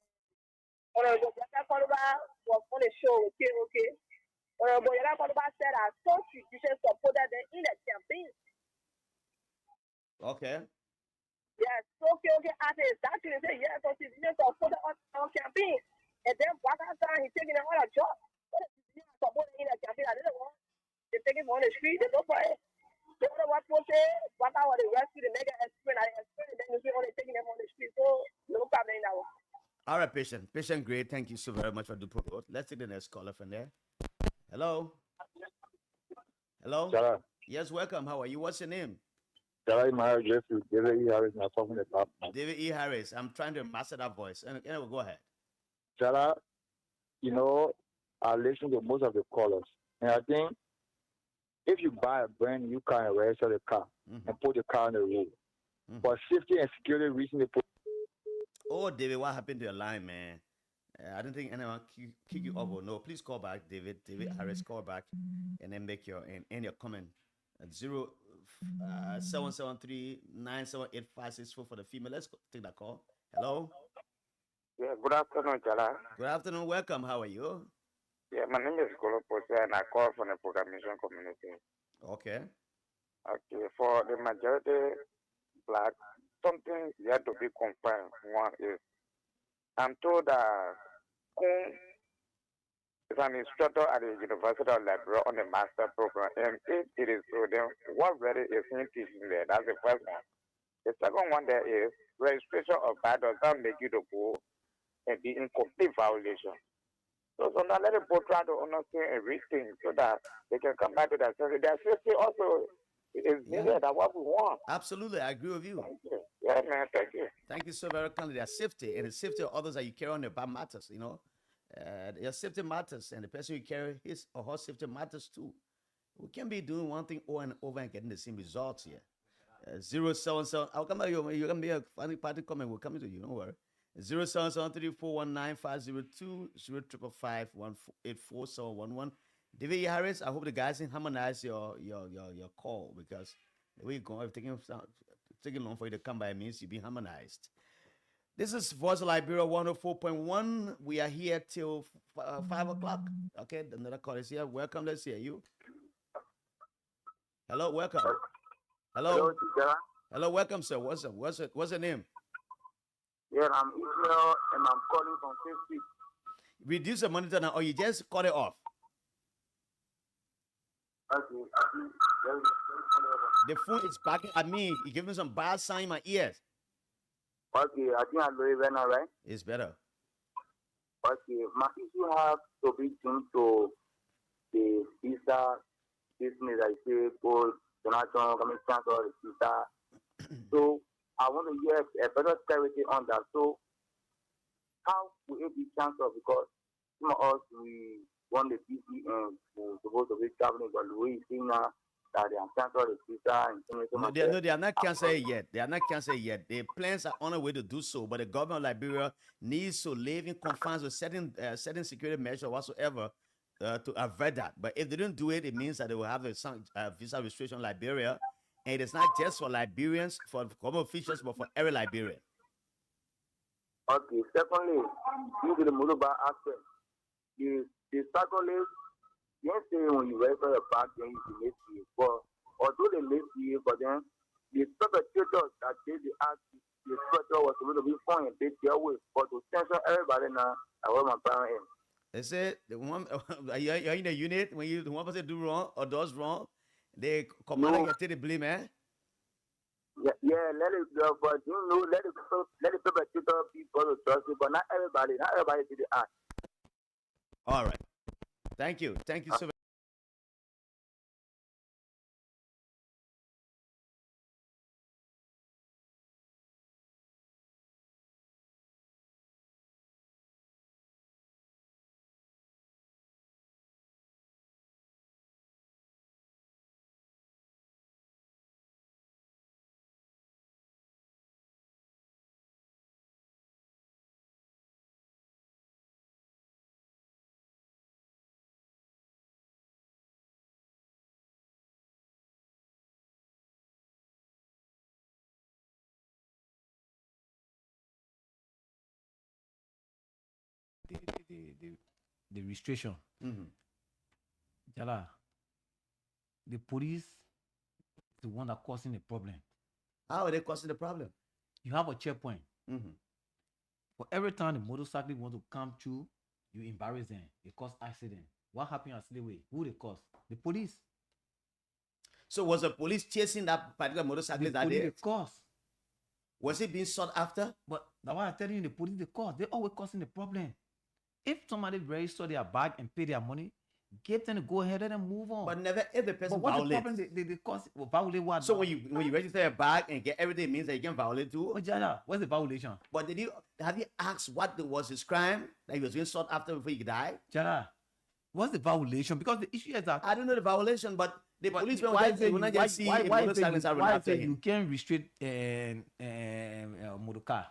Honorable Black was on the show, okay. Honorable Black said I saw musicians supported them in the campaign. Okay. Yes, okay. I said that thing. He said yes, so musicians supported on campaign. And then Black time he's taking all a job. But the musicians supported in the campaign, I didn't want. They take it on the street, they go for it. They don't know what to say. What I want to rescue, they make an experiment. I experiment, then you see only taking them on the street. So no problem now. All right, patient. Patient, great. Thank you so very much for the report. Let's take the next caller from there. Hello. Hello. Jara. Yes, welcome. How are you? What's your name? Jara, my address is David E. Harris. I'm talking the top. David E. Harris. I'm trying to master that voice. Anyway, go ahead. Jara, I listen to most of the callers, and I think if you buy a brand new car and register the car and put the car on the road, for safety and security reasons, they put. Oh, David, what happened to your line, man? I don't think anyone kick you off or no. Please call back, David. David Harris, call back and then make your end your comment at 773-978-5664 for the female. Let's take that call. Hello. Yeah, good afternoon, Jala. Good afternoon. Welcome. How are you? Yeah, my name is Kolo Pose and I call from the programmation community. Okay. Okay, for the majority black, something yet to be confirmed. One is, I'm told that Kun is an instructor at the University of Liberia on the master program. And if it is so, then what really is he teaching there? That's the first one. The second one there is registration of that does not make you to go and be in complete violation. So now let the both try to understand everything so that they can come back to that safety. Their safety also is needed. That's what we want. Absolutely, I agree with you. Thank you. Yeah, man, thank you. Thank you so very kindly. Their safety and the safety of others that you carry on the back matters, Your safety matters, and the person you carry, his or her safety matters too. We can't be doing one thing over and over and getting the same results here. 077. I'll come back. You're gonna be a funny party comment. We're coming to you. Don't worry. 07734195020 0555184711. David Harris, I hope the guys can harmonize your call because the way you're going, taking long for you to come by means you've been harmonized. This is Voice of Liberia 104.1. We are here till 5 o'clock. Okay, another call is here. Welcome. Let's hear you. Hello, welcome. Hello. Hello, welcome, sir. What's your name? Yeah, I'm Israel and I'm calling from Facebook. Reduce the monitor now, or you just cut it off. Okay. The phone is backing at me. You give me some bad sign in my ears. Okay, I think I'm very well now, right? It's better. Okay, my issue have to be linked to the visa business. I say, for donation, coming transfer the visa. So I want to hear a better clarity on that. So how will it be transferred? Because some of us, we want the PC and we're supposed to be traveling, but the way you see now that they are transferred the visa and they are not canceled yet. They are not canceled yet. The plans are on the way to do so, but the government of Liberia needs to live in confines with certain security measures whatsoever to avert that. But if they don't do it, it means that they will have a visa restriction in Liberia. And it's not just for Liberians, for government officials, but for every Liberian. Okay, secondly, due to the Muluba aspect, the circle you say when you register your back, then you can make it. But although they make it, but then the perpetrators that did the act, the structure was supposed to be fine and take their way. But to censor everybody now, I want my parents. They say the one you're in a unit when the one person do wrong or does wrong, the commander No. can take the blame, eh? Yeah, let it go, but you know, let the perpetrator be follow trust it, but not everybody do the act. All right. Thank you. Thank you so much. The restriction. Mm-hmm. Jala, the police is the one that causing the problem. How are they causing the problem? You have a checkpoint. Mm-hmm. For every time the motorcycle want to come through, you embarrass them. They cause accident. What happened at Sleway? Who they cause? The police. So was the police chasing that particular motorcycle The that police day? they cause. Was it being sought after? But that's why I'm telling you, the police they cause. They always causing the problem. If somebody register their bag and pay their money, give them to go ahead and then move on. But never if the person But what's the violates. problem? They cause violate what? So when you register a bag and get everything, means that you can violate too. Oh, Jala, what's the violation? But have you asked what was his crime that he was being sought after before he died? Jala, what's the violation? Because the issue is that I don't know the violation, but the police will why not just see a motorcyclist and run after you him. can't restrict motor car?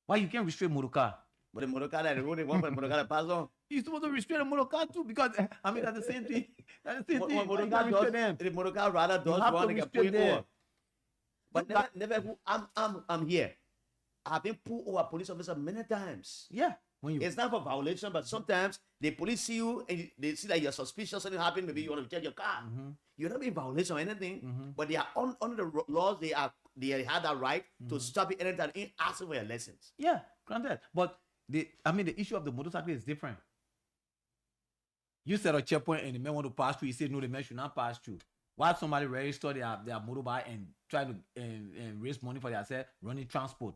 Why you can't restrict motor car? But the motor car that the road, they want for the motor car to pass on. You're supposed to restrain the motor car too, because I mean that's the same thing. That's the same thing. Why Motor you car can't restrain them? the motor car rather does have run to and get restrain pulled them. over. But never. I'm here. I've been pulled over police officer many times. Yeah. When you It's not for violation, but sometimes the police see you and they see that you're suspicious, something happened, maybe you want to check your car. You're not in violation or anything, but they are under the laws, they have that right to stop you anytime and ask for your license. yeah, granted. But the issue of the motorcycle is different. You set a checkpoint and the man want to pass through, you say no, the man should not pass through. Why somebody register their motorbike and try to raise money for themselves running transport?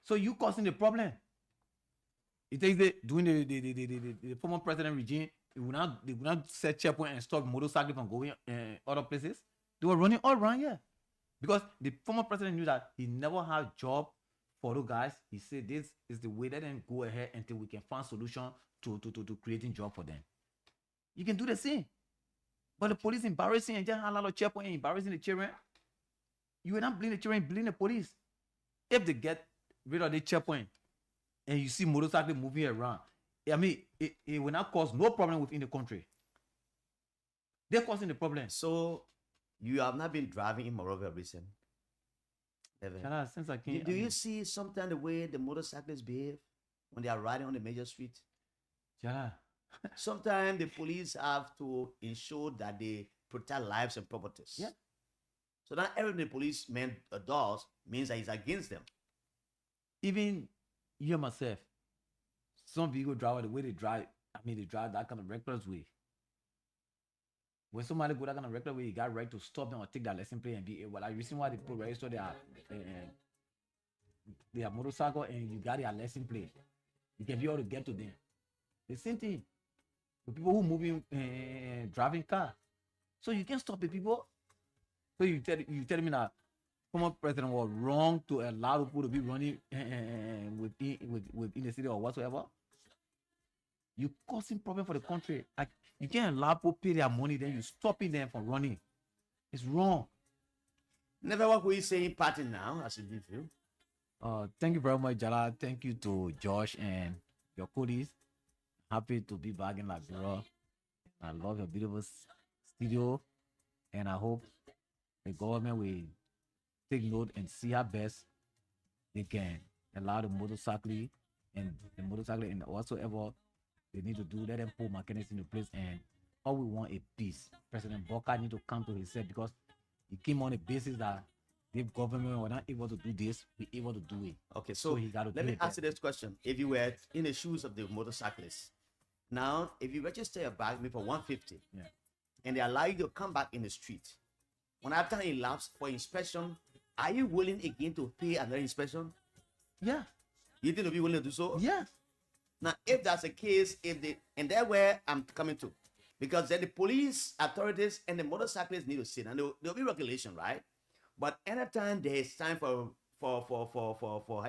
So you causing the problem. It takes during the former president regime, they will not set checkpoint and stop motorcycle from going other places. They were running all around here. Because the former president knew that he never had job for those guys. He said this is the way, let them go ahead until we can find solution to creating job for them. You can do the same. But the police embarrassing and just have a lot of checkpoint and embarrassing the children. You will not blame the children, blame the police. If they get rid of the checkpoint and you see motorcycle moving around, I mean, it will not cause no problem within the country. They're causing the problem. So you have not been driving in Monrovia recently? Never. Since I came, Do you see sometimes the way the motorcyclists behave when they are riding on the major street? Yeah. Sometimes the police have to ensure that they protect lives and properties. Yeah. So not everything the policeman does means that he's against them. Even you and myself, some vehicle driver, the way they drive, they drive that kind of reckless way. When somebody go that kind of reckless way, you got right to stop them or take that lesson plate and be able. Like, reason why they put register their motorcycle and you got their lesson plate, you can be able to get to them. The same thing. The people who moving driving car, so you can stop the people. So you tell me that former president was wrong to allow people to be running within the city or whatsoever. You causing problem for the country. Like, you can't allow people pay their money, then you stopping them from running. It's wrong. Never what we say in party now, as you do. Thank you very much, Jala. Thank you to Josh and your colleagues. Happy to be back in Liberia. I love your beautiful studio, and I hope the government will take note and see how best they can allow the motorcycle and whatsoever they need to do. Let them put mechanisms into place, and all we want is peace. President Boka need to come to himself, because he came on the basis that the government were not able to do this, we able to do it. Okay, so he got to let me ask you this question. If you were in the shoes of the motorcyclist, now if you register your bike maybe for 150, Yeah. and they allow you to come back in the street, when after it lapsed for inspection, are you willing again to pay another inspection? Yeah. You think you'll be willing to do so? Yeah. Now, if that's the case, and that's where I'm coming to, because then the police authorities and the motorcyclists need to sit, and there'll be regulation, right? But anytime there is time for how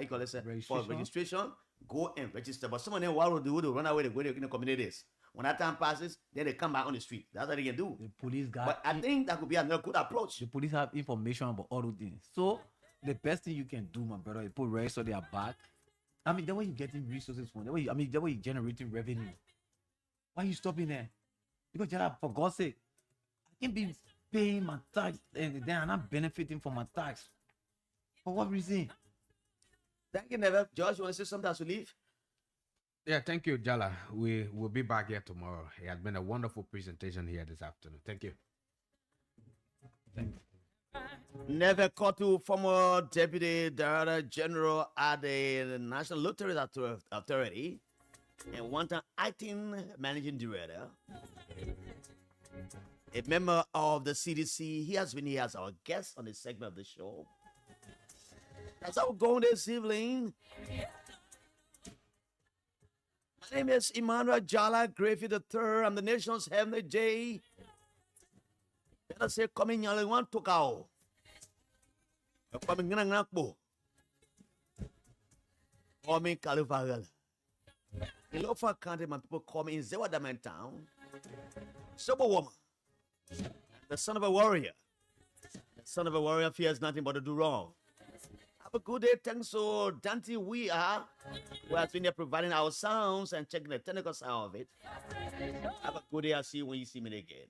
you call it, for registration, go and register. But some of them will run away, they go in the communities. When that time passes, then they come back on the street. That's what they can do. The police got. But I think that could be another good approach. The police have information about all those things. So the best thing you can do, my brother, is put register their back. I mean, that way you're getting resources from. That way you're generating revenue. Why are you stopping there? Because for God's sake, I can't be paying my tax and then I'm not benefiting from my tax. For what reason? Thank you, Never. George, you want to say something as we leave? Yeah, thank you, Jala. We will be back here tomorrow. It has been a wonderful presentation here this afternoon. Thank you. Thank you. Never Kotu, former Deputy Director General at the National Lottery Authority, and one time acting Managing Director, a member of the CDC. He has been here as our guest on this segment of the show. That's how we're going this evening. My name is Emmanuel Jala Griffith III. I'm the nation's Heavenly J. Better say, coming young, want to go. Coming Nangakbo. Coming Califagal. In Lofa Country, my people call me in Zewadaman Town. Sober woman. The son of a warrior. The son of a warrior fears nothing but to do wrong. Have a good day. Thanks so Dante we has been there providing our sounds and checking the technical sound of it. Have a good day. I'll see you when you see me again.